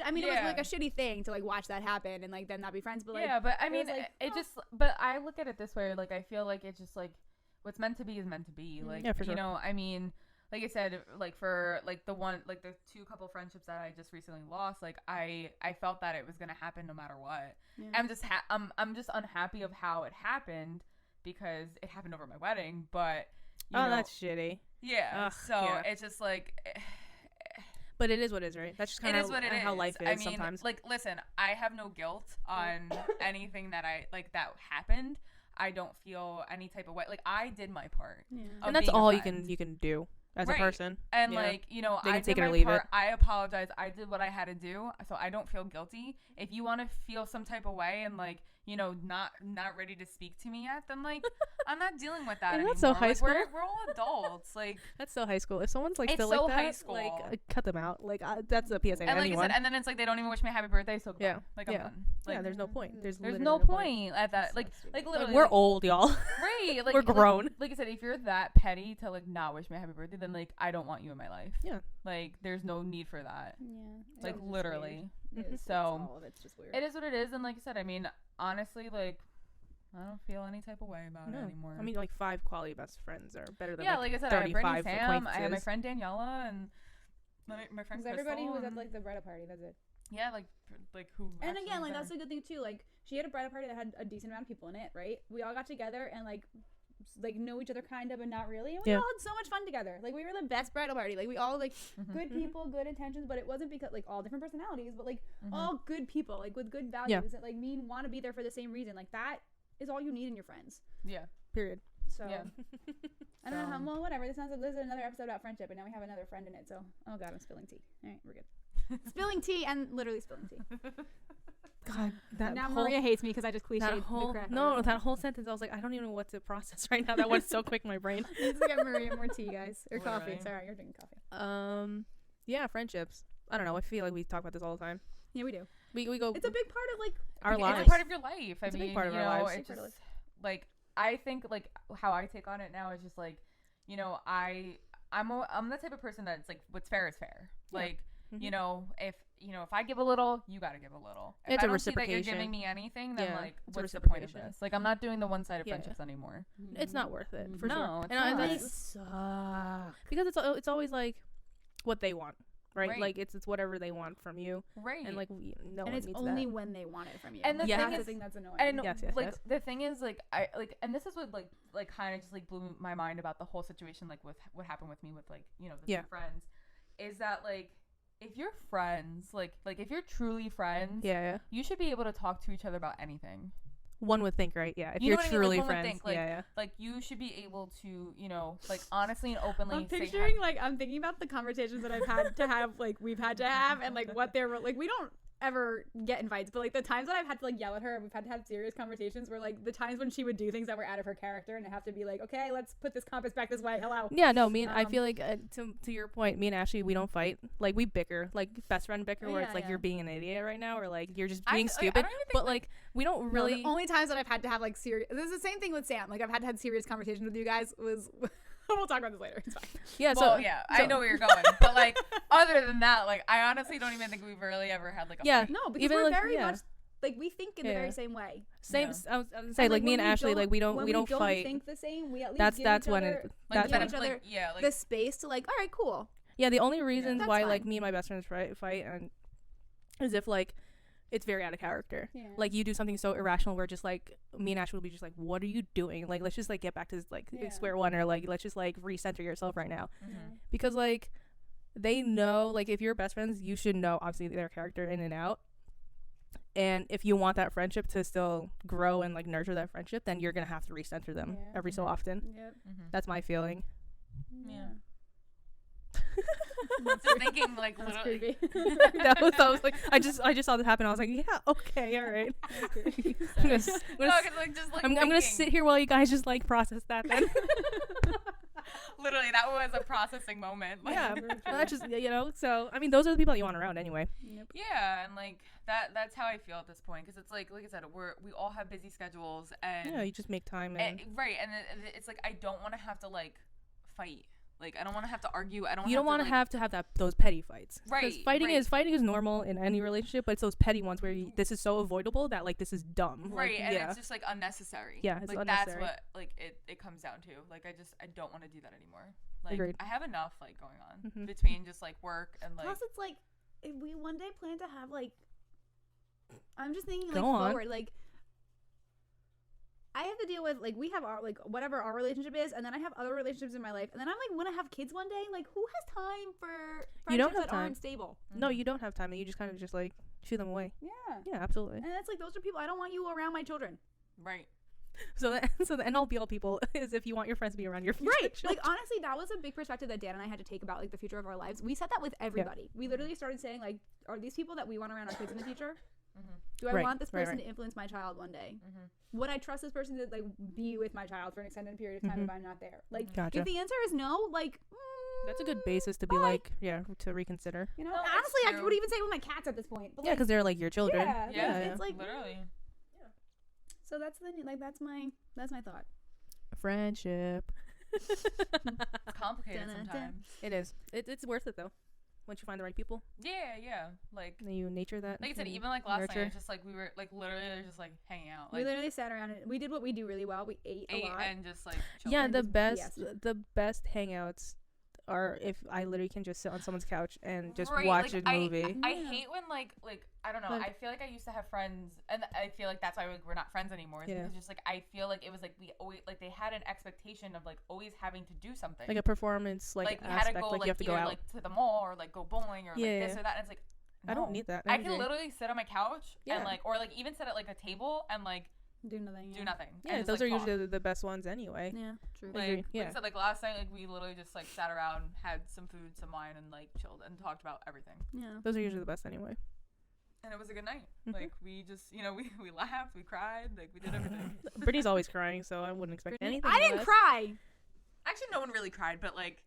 I mean, it was Yeah. like a shitty thing to like watch that happen and like then not be friends, but like, yeah, but I it was mean, like, it oh. just, but I look at it this way, like I feel like it's just like what's meant to be is meant to be. Like, Yeah, for sure. you know, I mean, like I said, like for like the two couple friendships that I just recently lost, like I felt that it was gonna happen no matter what. Yeah. I'm just unhappy of how it happened because it happened over my wedding, but you Oh, know, that's shitty. yeah. Ugh, So yeah. it's just like. But it is what it is, right? That's just It kind is of what it is. how life is I mean, sometimes. like, listen, I have no guilt on anything that that happened. I don't feel any type of way. Like, I did my part. Yeah. of And that's being a all you friend. can do as Right. a person. And Yeah. like, you know, They I can did take it or my leave part. it. I apologize. I did what I had to do, so I don't feel guilty. If you want to feel some type of way and like, you know, not ready to speak to me yet, then like, I'm not dealing with that Isn't anymore. that so high Like, school? we're all adults. Like, That's so high school. If someone's like It's still so like high that, school. like cut them out. Like that's a PSA. and like anyone. I said, and then it's like they don't even wish me a happy birthday. So goodbye. Yeah. Like I'm Yeah. done. Like, yeah, there's no point. There's There's literally no point at that. So Like stupid. literally, we're like, old, y'all. right? Like We're grown. Like I said, if you're that petty to like not wish me a happy birthday, then like I don't want you in my life. Yeah. Like there's no need for that. Yeah. Like It was just literally, weird. It's So, all of it's just weird. it is what it is. And like I said, I mean, honestly, like I don't feel any type of way about it anymore. I mean, like 5 quality best friends are better than yeah, like like I said, I have Brittany, 35 Sam, I have my acquaintances. friend Daniela, and my friend Because everybody Crystal, who was at and- like the bridal party, that's it. yeah, like who. And actually again, was like there. that's a good thing too. Like she had a bridal party that had a decent amount of people in it, right? We all got together and like know each other kind of, but not really. And we Yeah. all had so much fun together. Like we were the best bridal party. Like we all like Mhm. good people, good intentions, but it wasn't because like all different personalities, but like Mhm. all good people, like with good values that like want to be there for the same reason. Like that is all you need in your friends. Yeah. Period. So Yeah. I don't know how. So- Well, whatever. This is another episode about friendship, and now we have another friend in it. So oh god, I'm spilling tea. All right, we're good. Spilling tea and literally spilling tea. God, that Now whole Maria hates me because I just cliched that the whole crap. that whole sentence. I was like, I don't even know what to process right now. That went so quick in my brain. Let's get Maria more tea, guys, or coffee. Literally. Sorry, you're drinking coffee. Yeah, friendships. I don't know. I feel like we talk about this all the time. Yeah, we do. We go It's a big part of like our It's lives. a part of your life. It's a I big mean, part of you our know, lives. it's Big part just of like I think like how I take on it now is just like, you know, I'm the type of person that's like what's fair is fair. Yeah. Like, Mhm. you know, if I give a little, you got to give a little. If It's I a don't see that you're reciprocation. giving me anything, then Yeah, like it's a what's the point of reciprocation. this? Like I'm not doing the one-sided Yeah. friendships anymore. It's not worth it for No, sure. it's And I not. think because it's always like what they want, right? Right. Like it's whatever they want from you, Right. and like no and one it's needs only that. when they want it from you. And the thing that's the is- thing that's annoying. And Yes, like yes. the thing is like I like and this is what like kind of just like blew my mind about the whole situation like with what happened with me with like, you know, the Yeah. two friends is that like if you're friends, like if you're truly friends, Yeah. you should be able to talk to each other about anything. One would think, right? Yeah, if You know you're what I mean? Like, truly one would friends. think, like, yeah. Like you should be able to, you know, like honestly and openly I'm say picturing like I'm thinking about the conversations that I've had to have, like we've had to have, and like what they're like. We don't ever get invites, but like the times that I've had to like yell at her and we've had to have serious conversations were like the times when she would do things that were out of her character, and I have to be like, okay, let's put this compass back this way. Hello. Yeah, no, me and I Um, feel like to your point, me and Ashley, we don't fight. Like we bicker, like best friend bicker, where Yeah, it's like yeah. you're being an idiot right now, or like you're just I being don't stupid. even think, But like we don't No, really. the only times that I've had to have like serious. This is the same thing with Sam. Like I've had to have serious conversations with you guys. Was we'll talk about this later. It's fine. yeah, well, so yeah, so- I know where you're going, but like other than that, like I honestly don't even think we've really ever had like a Yeah. fight. No, because Even, we're like, very yeah. much like we think in the Yeah. very same way. same. Yeah. I was gonna say And, like me when and we Ashley, like we don't when fight. think the same. We at least That's give that's each when other it. Like, That's give when each other yeah, like the space to like. All right, cool. Yeah, the only reasons That's why like fine. me and my best friends fight and is if like it's very out of character. Yeah. Like you do something so irrational where just like me and Ash will be just like, what are you doing? Like let's just like get back to like Yeah. square one, or like let's just like recenter yourself right now, Mm-hmm. because like they know, like if you're best friends, you should know obviously their character in and out. And if you want that friendship to still grow and like nurture that friendship, then you're gonna have to recenter them Yeah. every so often. Yep. Mm-hmm. That's my feeling. Yeah. Just thinking like That's literally. creepy. that was like I just saw this happen. I was like, yeah, okay, all right. That's creepy. I'm gonna, No, 'cause, like just like I'm gonna thinking. sit here while you guys just like process that. Then. Literally, that was a processing moment. Like, Yeah, that's just So I mean, those are the people that you want around anyway. Yep. yeah, and like that's how I feel at this point, because it's like I said, we all have busy schedules, and Yeah, you just make time and right, and it's like I don't want to have to like fight. Like I don't want to have to argue. I don't. you don't want to have those petty fights. 'Cause Right, fighting right. is normal in any relationship, but it's those petty ones where this is so avoidable that like this is dumb. Right, Like, and yeah. it's just like unnecessary. Yeah, it's like unnecessary. that's what like it comes down to. Like I don't want to do that anymore. Like Agreed. I have enough like going on Mhm. between just like work and like. Plus, it's like if we one day plan to have like, I'm just thinking like Go on. forward. Like, I have to deal with like we have our like whatever our relationship is, and then I have other relationships in my life, and then I'm like want to have kids one day. Like, who has time for You don't friendships have that time. aren't stable? No, you don't have time, and you just kind of just like shoo them away. Yeah. Yeah, absolutely. And it's like those are people I don't want you around my children. Right. So the end all be all people is if you want your friends to be around your future Right. children. Like honestly, that was a big perspective that Dan and I had to take about like the future of our lives. We said that with everybody. We literally started saying like, are these people that we want around our kids in the future? Mm-hmm. Do I Right, want this right, person right. to influence my child one day? Mm-hmm. Would I trust this person to like be with my child for an extended period of time if I'm not there? Like, Gotcha. if the answer is no, like That's a good basis to be bye. like, yeah, to reconsider. You know, No, it's honestly, I true. would even say with my cats at this point. But Yeah, like, because they're like your children. yeah, Yeah, it's like literally. so that's the like that's my thought. Friendship. It's complicated Dun-dun-dun. sometimes. It is. It's worth it though. Once you find the right people, Yeah. Like and you nature that. I said, and even like last nurture. night, it's just like we were like literally just like hanging out, We like literally sat around and we did what we do really well. We ate a lot. and just like chilled. Yeah, and the just best BS'd. the best hangouts are if I literally can just sit on someone's couch and just Right, watch like, a movie. I Yeah. hate when like I don't know. Like- I feel like I used to have friends, and I feel like that's why we're not friends anymore. Is Yeah. Because just like I feel like it was like we always like they had an expectation of like always having to do something. Like a performance like we had aspect, to go like you have to go either, out. like to the mall or like go bowling or Yeah, like this yeah. or that. And it's like I don't no. need that. I energy. can literally sit on my couch Yeah. and like or like even sit at like a table and like do nothing. do nothing. Yeah, and just, those like, are talk. usually the best ones anyway. Yeah, true. I agree, Like yeah. I said, like last night, like we literally just like sat around, had some food, some wine, and like chilled and talked about everything. Yeah. Those are usually the best anyway. And it was a good night. Mhm. Like we just, we laughed, we cried, like we did everything. Brittany's always crying, so I wouldn't expect anything. I didn't less. cry. Actually, no one really cried, but like,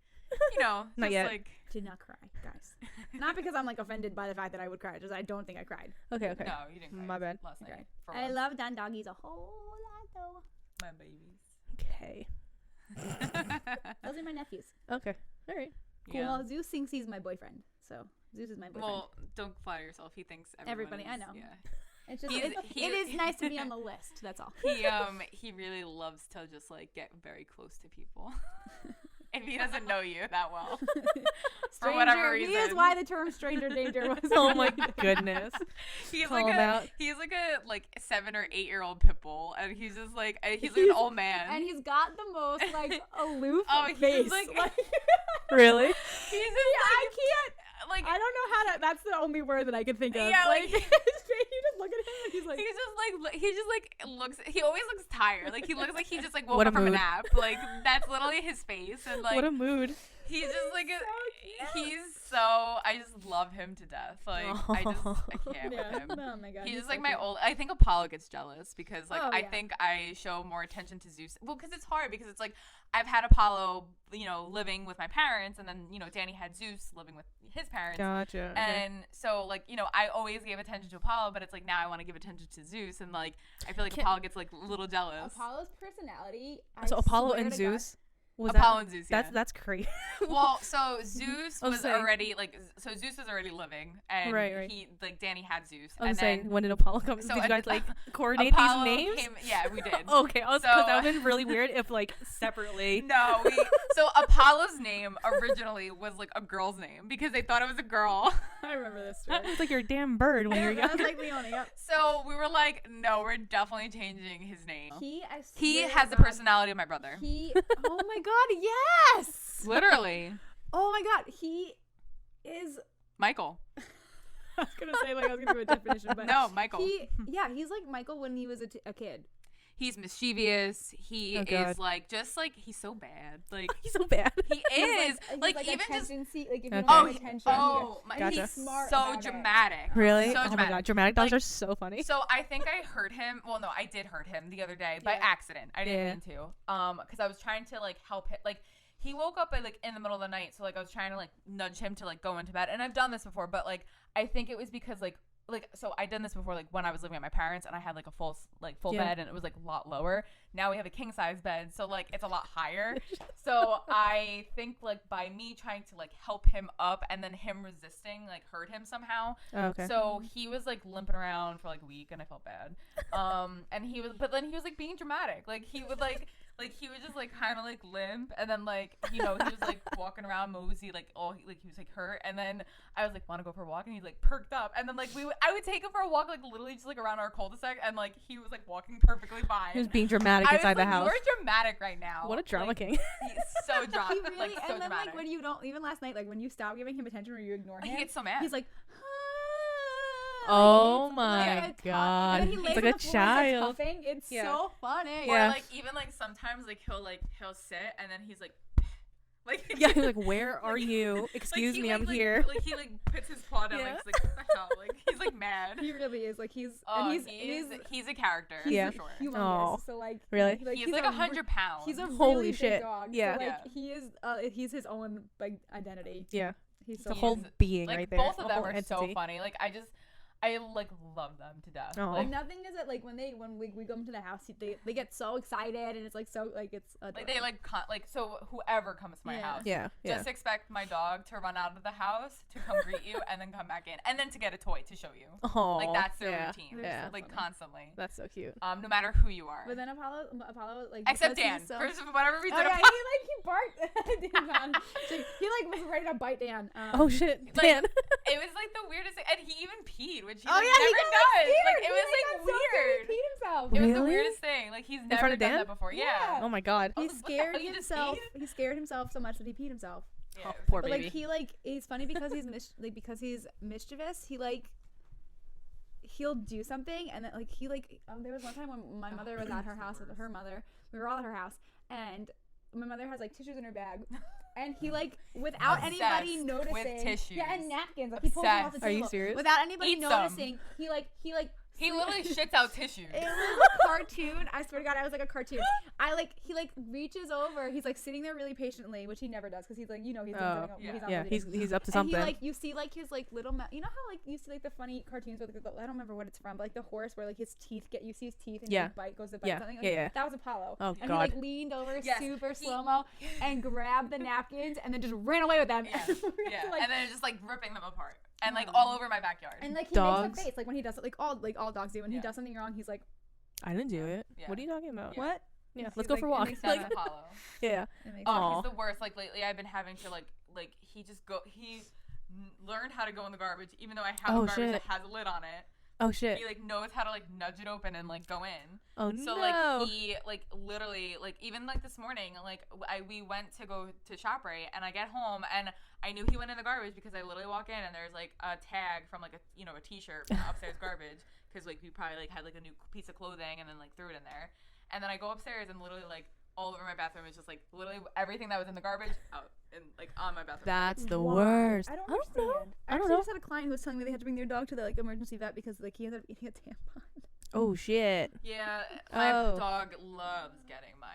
Not just yet. like Did not cry, guys. Not because I'm like offended by the fact that I would cry. Just I don't think I cried. Okay, okay. no, you didn't cry. My bad. Last night. Okay. For I once. love Dan doggies a whole lot though. my babies. Okay. Those are my nephews. Okay. All right. Cool. Yeah. Well, Zeus thinks he's my boyfriend, so Zeus is my boyfriend. Well, don't flatter yourself. He thinks Everybody, I is- know. Yeah. It's just he's- it is nice to be on the list. That's all. He really loves to just like get very close to people. If he doesn't know you that well. For whatever He is reason. why the term stranger danger was. Oh my goodness. He's Called like out. he's like a 7 or 8 year old pit bull, and he's just like he's like an old man. And he's got the most like aloof Oh, he's face. like- Really? he's just I can't. like I don't know how to. That's the only word that I can think of. Yeah, like- you just look at him and he's like. he just like looks. He always looks tired. Like he looks like he just like woke What a up from a mood. nap. Like that's literally his face, and like What a mood. he's just like he's so. I just love him to death. Like I can't Yeah. with him. Oh my god. He's just so like my cute. old. I think Apollo gets jealous because like Oh, I yeah. think I show more attention to Zeus. Well, because it's hard because it's like I've had Apollo, living with my parents, and then Danny had Zeus living with his parents. Gotcha. Okay. And so, like, I always gave attention to Apollo, but it's like now I want to give attention to Zeus, and like I feel like Can't- Apollo gets like a little jealous. Apollo's personality. So I Apollo swear and to God- Zeus. Was Apollo and Zeus. That's crazy. Well, so Zeus I was was saying- already Zeus was already living, and Right. he like Danny had Zeus, I was and saying, then when did Apollo come? so Did you guys like coordinate Apollo these names? came. Yeah, we did. Okay, because So- that would have been really weird if like separately. No, so Apollo's name originally was like a girl's name because they thought it was a girl. I remember this story. It's like you're a damn bird when you're That was younger. like Leona. Yep. So we were like, no, we're definitely changing his name. He He swear has to the God, personality of my brother. He. Oh my God. Yes. Literally, Oh my God. He is. Michael. I was gonna say like I was gonna give a definition, but No, Michael. he's like Michael when he was a kid. He's mischievous. He Oh, God. is like just like he's so bad. Like He's so bad. he is He's like even just attention like if you Okay. don't oh pay he- attention. oh my, Gotcha. he's Smart so about it. dramatic. Really? So Oh my dramatic. god, dramatic dogs Like, are so funny. So I think I hurt him. Well, no, I did hurt him the other day by Yeah. accident. I didn't Yeah. mean to. Because I was trying to like help him. Like he woke up like in the middle of the night, so like I was trying to like nudge him to like go into bed. And I've done this before, but like I think it was because like so I done this before like when I was living at my parents and I had like a full Yeah. bed and it was like a lot lower. Now we have a king size bed, so like it's a lot higher. So I think like by me trying to like help him up and then him resisting like hurt him somehow. Oh, okay. So he was like limping around for like a week and I felt bad. And he was, but then he was like being dramatic. Like he would like he would just like kind of like limp and then like, you know, he was like walking around mosey, like, oh, he was like hurt. And then I was like, want to go for a walk? And he like perked up. And then like I would take him for a walk, like literally just like around our cul-de-sac. And like he was like walking perfectly fine. He was being dramatic I was inside the like, house. you're dramatic right now. What a drama Like, king. He's so drama, He really, like so and then dramatic. like when you don't, even last night, like when you stop giving him attention or you ignore he him, gets so mad. he's like, Oh it's my like a God. And then he It's lays like on a the floor and starts child. huffing. It's Yeah. so funny. Or Yeah. like even like sometimes like he'll sit and then he's like Yeah, he's like, where are you? Excuse he, me, like, I'm like, here. Like he like puts his paw down Yeah. like, he's like what the hell? Like he's like mad. He really is like he's Oh, and he's a character Yeah. for sure. humongous. Aw. So like Really? He's he's like a 100 pounds. He's a Holy really shit. big dog. Yeah. So, like Yeah. he's his own like identity. Yeah. He's It's so a whole funny. being like right there. both of a them whole are so entity. funny. Like I like love them to death. Aw. Like Like, nothing is it like when we come to the house they get so excited and it's like so like it's like they like so whoever comes to my Yeah. house. Yeah. Yeah. Just expect my dog to run out of the house to come greet you and then come back in and then to get a toy to show you. Oh, Like that's their yeah. routine. Yeah. Like funny. constantly. That's so cute. No matter who you are. But then Apollo like Except because Dan. he's so- For whatever reason, Oh yeah, Apollo- he barked at Dan. So he like was ready to bite Dan. Oh shit, like, Dan. it was like the weirdest thing, and he even peed, which he Oh like, yeah, he never got does. scared. Like it He, was got like so scared weird. he peed himself. It was the Really? weirdest thing. Like he's front never of done Dan? that before. Yeah. Yeah. Oh my god. I He was like, what the scared hell, you just himself. peed? He scared himself so much that he peed himself. Yeah, Oh, it was poor like- But baby. like he like he's funny because he's mischievous. He like he'll do something and then like he like there was one time when my mother was at her house with her mother. We were all at her house and my mother has like tissues in her bag. And he like without anybody Obsessed noticing, with tissues. yeah, and napkins. Like he pulls them off the Obsessed. Are table you serious? without anybody Eats 'em. noticing. He He literally shits out tissues. It was a cartoon. I swear to God, I was like a cartoon. He like reaches over. He's like sitting there really patiently, which he never does because he's like he's doing Oh, something. yeah. He's not Yeah, really he's up to and something. he like you see like his like little you know how like you see like the funny cartoons with I don't remember what it's from, but like the horse where like his teeth you see his teeth and Yeah. he like, goes to bite Yeah, something. Like, yeah, yeah. That was Apollo. Oh, and God. he like leaned over Yes. super slow mo and grabbed the napkins and then just ran away with them. Yeah, We had to, yeah. like, and then just like ripping them apart and like Yeah. all over my backyard. and like he Dogs. makes a face like when he does it like all dogs do when he Yeah. does something wrong he's like I didn't do it. Yeah. What are you talking about? Yeah. what? Yeah, He's let's go like- for a it walk. makes That's sense. Apollo. Yeah. It makes Oh, Aw. he's the worst. Like lately, I've been having to like he learned how to go in the garbage, even though I have Oh, a garbage shit. that has a lid on it. Oh shit. He like knows how to like nudge it open and like go in. Oh So no. like he like literally like even like this morning like we went to go to ShopRite and I get home and I knew he went in the garbage because I literally walk in and there's like a tag from like a t-shirt from upstairs garbage because like we probably like had like a new piece of clothing and then like threw it in there and then I go upstairs and literally like all over my bathroom is just like literally everything that was in the garbage out and like on my bathroom. That's the Why? worst. I don't know. understand. I don't actually know. just had a client who was telling me they had to bring their dog to the like emergency vet because like he ended up eating a tampon. Oh shit. Yeah, my Oh. dog loves getting my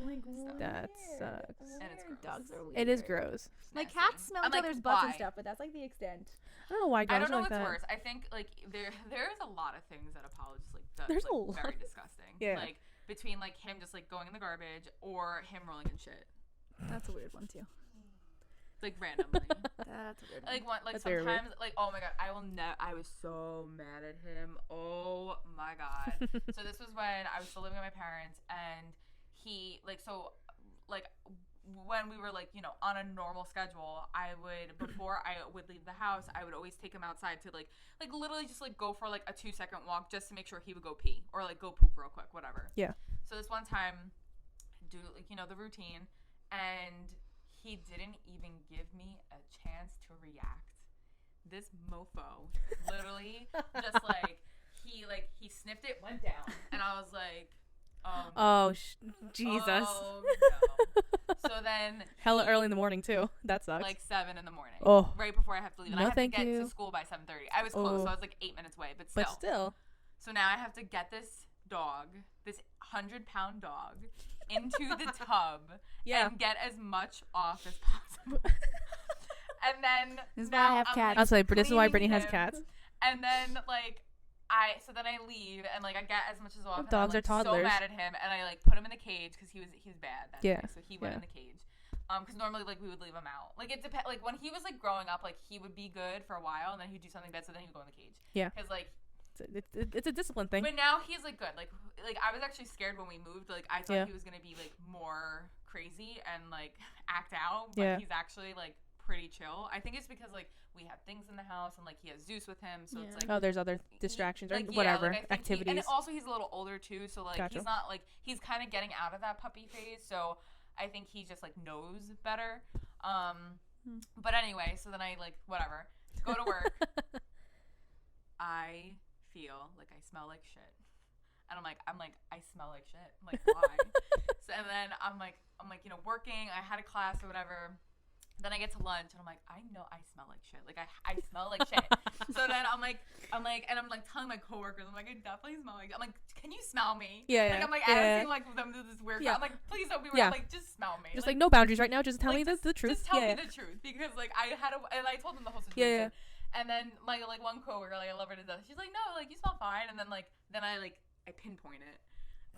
Like, That weird. sucks. And it's Weird. gross. Dogs are weird. It is gross. Like nasty. cats smell I'm each like, other's butts and why? stuff, but that's like the extent. I don't know why dogs I don't know are like what's that. worse. I think like there's a lot of things that Apollo just like does There's a like, very lot. disgusting. Yeah. Like between like him just like going in the garbage or him rolling in shit. That's a weird one too. Like randomly. That's a weird one. Like one, like That's very weird. sometimes, like oh my god, I was so mad at him. Oh my god. So this was when I was still living with my parents, and he like when we were like on a normal schedule, I would before I would leave the house, I would always take him outside to like literally just like go for like a 2-second walk just to make sure he would go pee or like go poop real quick, whatever. Yeah. So this one time, do like the routine, and he didn't even give me a chance to react. This mofo literally just he sniffed it, went down, and I was like, Jesus. Oh, no. So then Hella early in the morning too. That sucks. like 7 in the morning. Oh. Right before I have to leave. And No, I have thank to get you. to school by 7:30. I was close, so I was like 8 minutes away, but still. But still. So now I have to get this dog, this 100-pound dog, into the tub and get as much off as possible. And then This is why now I have I'm, cats. like, I'll say, but this is why cleaning Brittany has him. cats. And then I leave and like I get as much as off. And Dogs I'm, are toddlers. So mad at him, and I like put him in the cage because he was bad that day, so he went in the cage. Because normally like we would leave him out. Like it depends. Like when he was like growing up, like he would be good for a while, and then he'd do something bad, so then he'd go in the cage. Yeah. Because like. It's a discipline thing. But now he's like good. Like I was actually scared when we moved. Like I thought he was gonna be like more crazy and like act out, but he's actually like pretty chill. I think it's because like we have things in the house and like he has Zeus with him, so it's like there's other distractions or like, whatever like, activities. And also he's a little older too, so like Gotcha. he's not like he's kind of getting out of that puppy phase. So I think he just like knows better. But anyway, so then I like whatever go to work. I feel like I smell like shit, and I'm like I smell like shit. I'm like why? So and then I'm like working. I had a class or whatever. Then I get to lunch and I'm like, I know I smell like shit. Like I smell like shit. So then I'm like, and I'm like telling my coworkers, I'm like, I definitely smell like. I'm like, can you smell me? Yeah. Like I'm like asking like them to this weird. I'm like, please don't be weird. Yeah. I'm like, just smell me. Just like no boundaries right now. Just tell me the truth. Just tell me the truth because like I had and I told them the whole situation. Yeah. And then my like one coworker, like I love her to death. She's like, no, like you smell fine. And then I pinpoint it.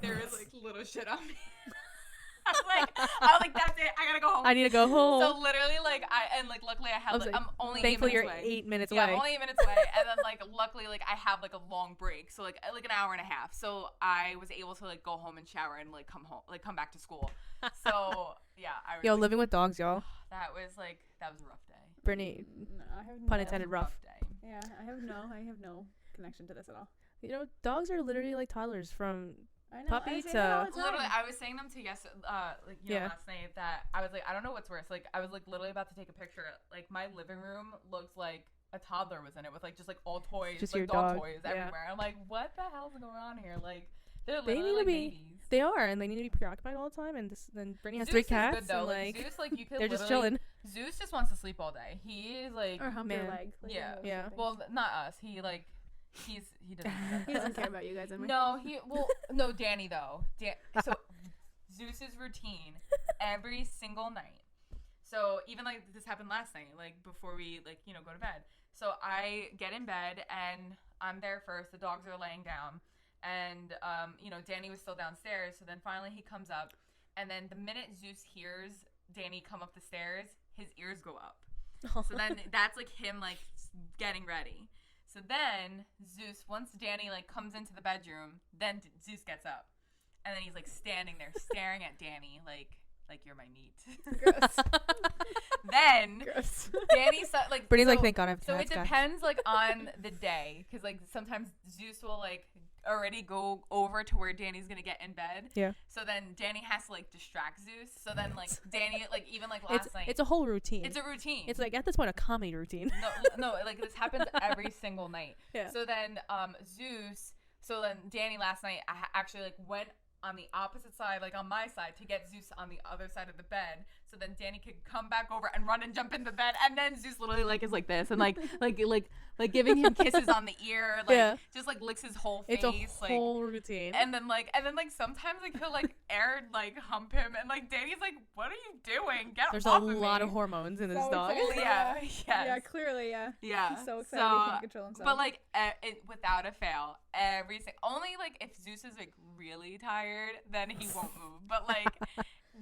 There is like little shit on me. I was like, that's it. I gotta go home. I need to go home. So literally, like, luckily I had, like, I'm only 8 minutes you're away. 8 minutes Yeah, away. I'm only 8 minutes away. And then, like, luckily, like, I have, like, a long break. So, like an hour and a half. So I was able to, like, go home and shower and, like, come back to school. So, yeah. Living with dogs, y'all. That was a rough day. Brittany, No, I have pun intended, rough. Day. Yeah, I have no connection to this at all. Dogs are literally like toddlers from I know, puppy I say to that all the time. Literally, I was saying them to last night that I was like, I don't know what's worse. Like, I was like literally about to take a picture. Like, my living room looks like a toddler was in it with like just like all toys, Just like your dog dog. toys Yeah. everywhere. I'm like, what the hell's going on here? Like, they're They literally need to like be- babies. They are, and they need to be preoccupied all the time. And then Brittany has Zeus 3 is cats. good, though. And, Like, Zeus, like you could they're just literally- chilling. Zeus just wants to sleep all day. He is like, Or hump your Man. leg. Like, yeah, those yeah. things. Well, not us. He doesn't. Do that. He doesn't care about you guys anyway. No, Danny though. So Zeus's routine every single night. So even like this happened last night, like before we go to bed. So I get in bed and I'm there first. The dogs are laying down, and Danny was still downstairs. So then finally he comes up, and then the minute Zeus hears Danny come up the stairs, his ears go up. So then that's like him like getting ready. So then Zeus, once Danny like comes into the bedroom, then Zeus gets up, and then he's like standing there staring at Danny like you're my meat. Gross. Then Gross. Danny like Brittany's so, like, thank God I have so cats, it guys. depends like on the day, because like sometimes Zeus will like already go over to where Danny's gonna get in bed. Yeah. So then Danny has to like distract Zeus. So then like Danny like even like last night. It's a whole routine. It's a routine. It's like at this point a comedy routine. No, like this happens every single night. Yeah. So then Zeus. So then Danny last night I actually like went on the opposite side, like on my side, to get Zeus on the other side of the bed, so then Danny could come back over and run and jump in the bed, and then Zeus literally like is like this and like giving him kisses on the ear, like just like licks his whole face. It's a whole routine. And then sometimes like he'll like like hump him, and like Danny's like, what are you doing? Get There's off a of lot me. of hormones in this So dog. excited. Yeah, yes. Yeah, clearly, yeah. Yeah. He's so excited he can't control himself. But like without a fail, only like if Zeus is like really tired, then he won't move. But like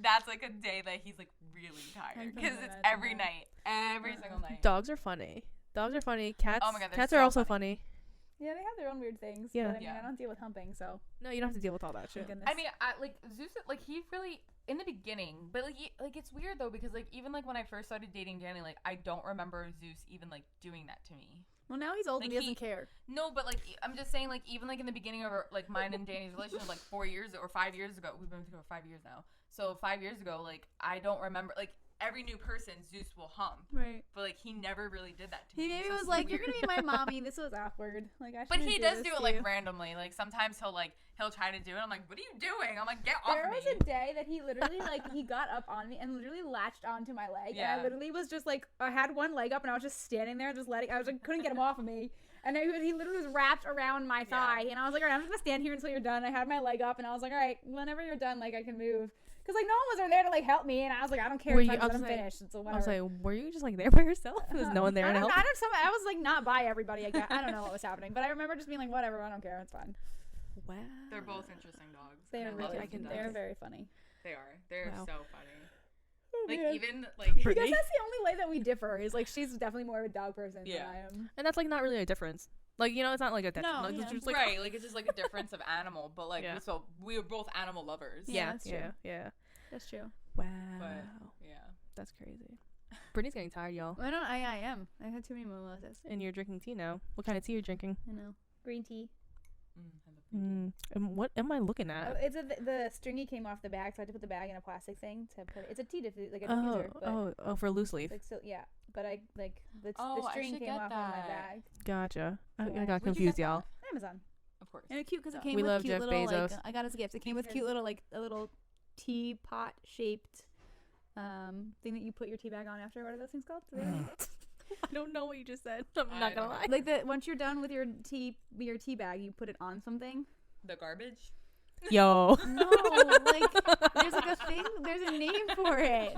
that's like a day that he's like really I tired can because it's imagine every that. night, every single night. Dogs are funny. Dogs are funny. Cats. Oh my God, they're cats so are also funny. funny. Yeah, they have their own weird things. Yeah. But I mean, Yeah. I don't deal with humping, so. No, you don't have to deal with all that shit. Thank goodness. I mean, like Zeus, like he really in the beginning, but like it's weird though because like even like when I first started dating Danny, like I don't remember Zeus even like doing that to me. Well, now he's old and Like, he doesn't care. No, but like I'm just saying, like even like in the beginning of like mine and Danny's relationship, like 4 years or 5 years ago, we've been together 5 years now. So 5 years ago, like I don't remember like every new person Zeus will hump, Right. but like he never really did that to He me. maybe so was it's like, "You're weird. gonna be my mommy." This was awkward. Like I. But shouldn't he does this do to it like you. randomly. Like sometimes he'll try to do it. I'm like, what are you doing? I'm like, get off There me. was a day that he literally like he got up on me and literally latched onto my leg, and Yeah. I literally was just like I had one leg up and I was just standing there, just letting. I was like couldn't get him off of me, and he literally was wrapped around my thigh, and I was like, all right, I'm just gonna stand here until you're done. I had my leg up, and I was like, all right, whenever you're done, like I can move, because like no one was there to like help me, and I was like, I don't care Were if you- I'm I was finished. So I whatever. was like, were you just like there by yourself? There's no one there I to don't, help. I was like not by everybody. I don't know what was happening, but I remember just being like, whatever, I don't care, it's fine. Wow. They're both interesting dogs. They are and I love really, them to they're death. very funny. They are. They're Wow. so funny. Oh, Like man. even like I guess Brittany? that's the only way that we differ. Is like she's definitely more of a dog person Yeah. than I am. And that's like not really a difference. Like it's not like a detriment. No, Like, yeah. it's just like right, like it's just like a difference of animal, but like Yeah. so we are both animal lovers. Yeah, yeah, that's true. yeah. That's true. Wow, But yeah. that's crazy. Brittany's getting tired, y'all. I am. I had too many mimosas. And you're drinking tea now. What kind of tea are you drinking? I know. Green tea. And what am I looking Oh, at? it's the stringy came off the bag, so I had to put the bag in a plastic thing to put it. It's a tea like a Oh, diffuser. But oh, for loose leaf. it's like still, yeah. But I like the Oh, I string should came get off on my that. bag. Gotcha. I Yeah. got Where'd you confused, get y'all. Amazon. Of course. And it's cute because it Yeah. came We with love cute Jeff little Bezos. like I got as a gift. It came with cute little like a little teapot shaped thing that you put your tea bag on after. What are those things called? Do they have a name? I don't know what you just said. I'm I not gonna don't lie. Like the once you're done with your tea bag, you put it on something. The garbage. Yo, No, like there's like a thing. There's a name for it.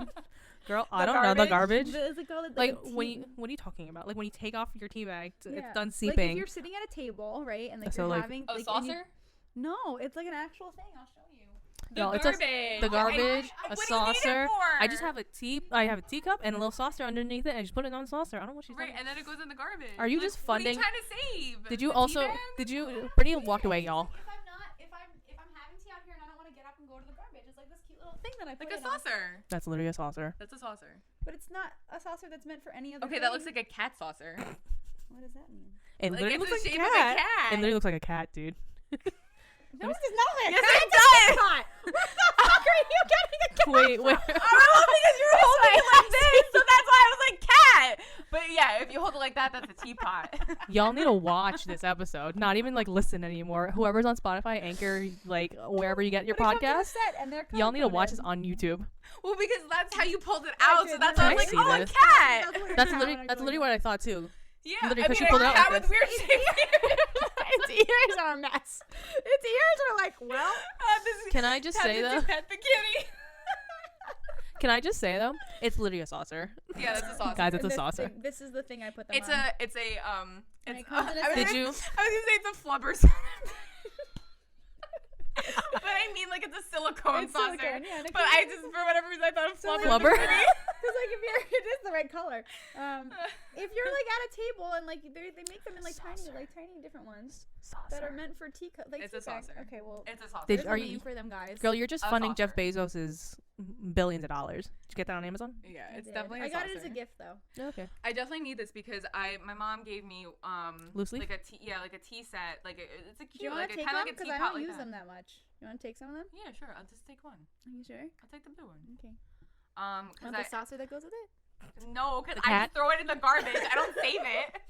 girl, I The don't know the garbage? garbage. Is it called Like a when tea- you, what are you talking about? Like when you take off your tea bag, Yeah. it's done Like seeping. if you're sitting at a table, right, and like So, you're like- having Oh, like, and you- saucer. no, it's like an actual thing. I'll show you. The Y'all, it's a- garbage. the garbage, What a do you need it saucer. I just for? have I have a teacup and a little saucer underneath it. And I just put it on saucer. I don't know what she's Right, talking. and then it goes in the garbage. Are you Like, just What are funding- you trying to save? Did you The also? tea bag? Did you? Brittany walked away, y'all. If I'm having tea out here and I don't want to get up and go to the garbage, it's like this cute little thing that I put Like a it on. saucer. That's literally a saucer. That's a saucer. But it's not a saucer that's meant for any other. Okay, thing. that looks like a cat saucer. What does that mean? It Like, literally it's looks the like shape a of a cat. cat. It literally looks like a cat, dude. No, it does not look like a Yes, cat. it does. What the fuck are you getting a cat Wait, wait. from? Oh, because you're holding it like this, so that's why I was like cat. But yeah, if you hold it like that, that's a teapot. Y'all need to watch this episode. Not even like listen anymore. Whoever's on Spotify, Anchor, like wherever you get your When it comes to the podcast, set and they're y'all need to watch this color-coded. on YouTube. Well, because that's how you pulled it I out, did, so that's you're why I was right. like, I oh, a see cat. what it That's is. literally what I thought too. Yeah, Literally, I 'cause mean, she pulled it a out cat like with weird shaped ears. Its ears are a mess. Its ears are like, well, Can I just say, though? Pet the kitty. Can I just say though, it's literally a saucer. Yeah, that's a saucer. Guys, it's a this saucer. thing- this is the thing I put them It's on. a And it's it comes in a I was set. Did you? I was gonna say it's a flubber. But I mean, like it's a silicone It's saucer. silicone, yeah, and it But comes I in- just, for whatever reason, I thought of flubber. Flubber? Because like if you're, it is the right color. If you're like at a table and like they make them in like tiny different ones that are Saucer. meant for tea cups. Like It's a tea bags. saucer. Okay, well, It's a saucer. Did- there's are a you- name for them guys. Girl, you're just A funding Jeff saucer. Bezos's billions of dollars. Did you get that on Amazon? Yeah, I it's did. definitely a I got saucer. it as a gift though. Okay. I definitely need this because my mom gave me Loose leaf? like a tea like a tea set it's a Do you cute want like to a take kind of one? like a Because I teapot don't like use that. them that much. You want to take some of them? Yeah, sure. I'll just take one. Are you sure? I'll take the blue one. Okay. Cause Want the saucer that goes with it? no, cause The I cat? just throw it in the garbage. I don't save it.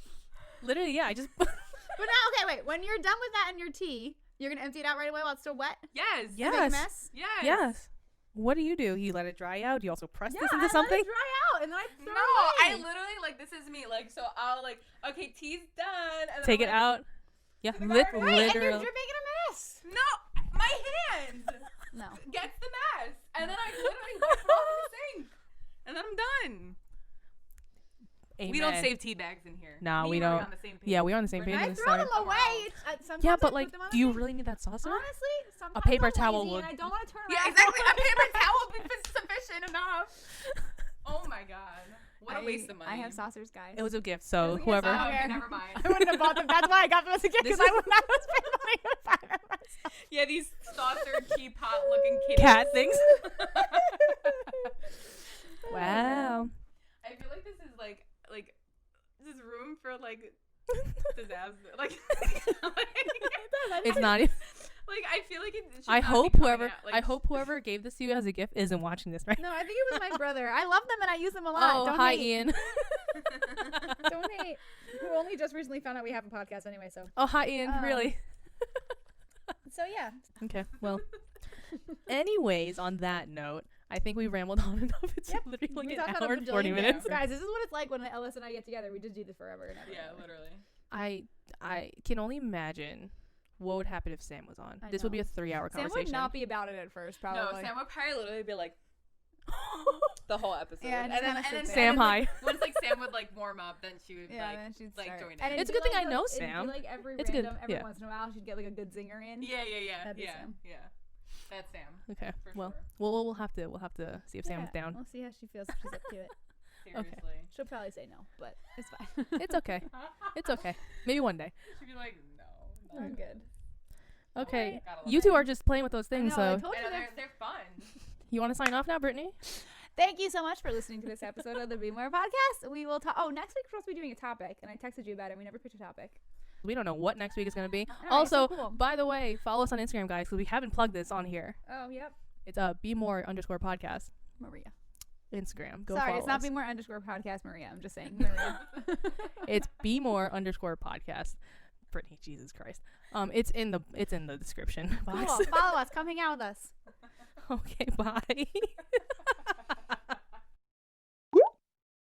Literally, yeah. I just. But now, okay, wait. When you're done with that in your tea, you're gonna empty it out right away while it's still wet. Yes. Yeah. And make a Yes. mess. Yes. Yes. What do? You let it dry out? Do you also press Yeah, this I into let something? it dry out and then I throw No, it I away. literally like this is me. Like so, I'll like okay, tea's done. And then Take I'm it like, out. Yeah, the garbage. Wait, and you're literally. making a mess. No, my hand No. gets the mess, and then I literally wipe it off in the sink, and then I'm done. Amen. We don't save tea bags in here. Nah, Me we and Maria don't. on the same page. Yeah, we're on the same page. Brittany, in I the throw start. them away. Sometimes Yeah, I but put like, them on do you the- really need that saucer? Honestly, sometimes paper I'm towel lazy would- and I don't want to turn around. Yeah, exactly. A paper towel would be sufficient enough. Oh my god. What a waste of money. I have saucers, guys. It was a gift, so It was a gift, whoever. so- Oh, okay, Okay. never mind. I wouldn't have bought them. That's why I got them as a gift This because I is- would not have spent money to buy them myself. Yeah, these saucer teapot looking kitties. Cat things. Wow. I feel like this is like this is room for like disaster. Like It's not. Even, like I feel like it should I not be hope coming whoever. out. Like, I hope whoever gave this to you as a gift isn't watching this right. No, I think it was my brother. I love them and I use them a lot. Oh, Don't hi, hate. Ian. Don't hate. Who only just recently found out we have a podcast anyway, so. Oh, hi, Ian. Really? So yeah. Okay. Well. Anyways, on that note, I think we rambled on enough. It's Yep. literally like We an talked about hour a and 40 bajillion minutes. things. Guys, this is what it's like when Ellis and I get together. We just do this forever and ever. yeah, and ever. literally. I can only imagine what would happen if Sam was on. I This would be know. a 3-hour Sam conversation. would not be about it at first, probably. No, Sam would probably literally be like the whole episode. Yeah, and just then, kinda and then sit there. Sam, like, hi. once like Sam would like warm up, then she would Yeah, like then she'd like start. join in. And it'd It's a be good thing like I know it'd be Sam. like every It's good, random, every yeah. once in a while, she'd get like a good zinger in. Yeah. That'd be Yeah. Sam. Yeah. That's Sam. Okay. For Well, sure. we'll have to see if Sam's Yeah, down. We'll see how she feels if she's up to it. Seriously. She'll probably say no, but it's fine. It's okay. It's okay. Maybe one day. She'd be like, no. I'm good. Okay. Gotta love You two it. are just playing with those things, I so told I you know, they're they're fun. you want to sign off now, Brittany? Thank you so much for listening to this episode of the Be More podcast. We will talk. Oh, next week we're supposed to be doing a topic, and I texted you about it. We never picked a topic. We don't know what next week is going to be. Alright, Also, so cool. by the way, follow us on Instagram, guys, because we haven't plugged this on here. Oh, yep. It's @BeMore_podcast Maria. Instagram. Go Sorry, follow it's not us. Be More _podcast Maria. I'm just saying Maria. It's BeMore_podcast. Brittany, Jesus Christ. It's in the description box. Cool. Follow us. Come hang out with us. Okay, bye.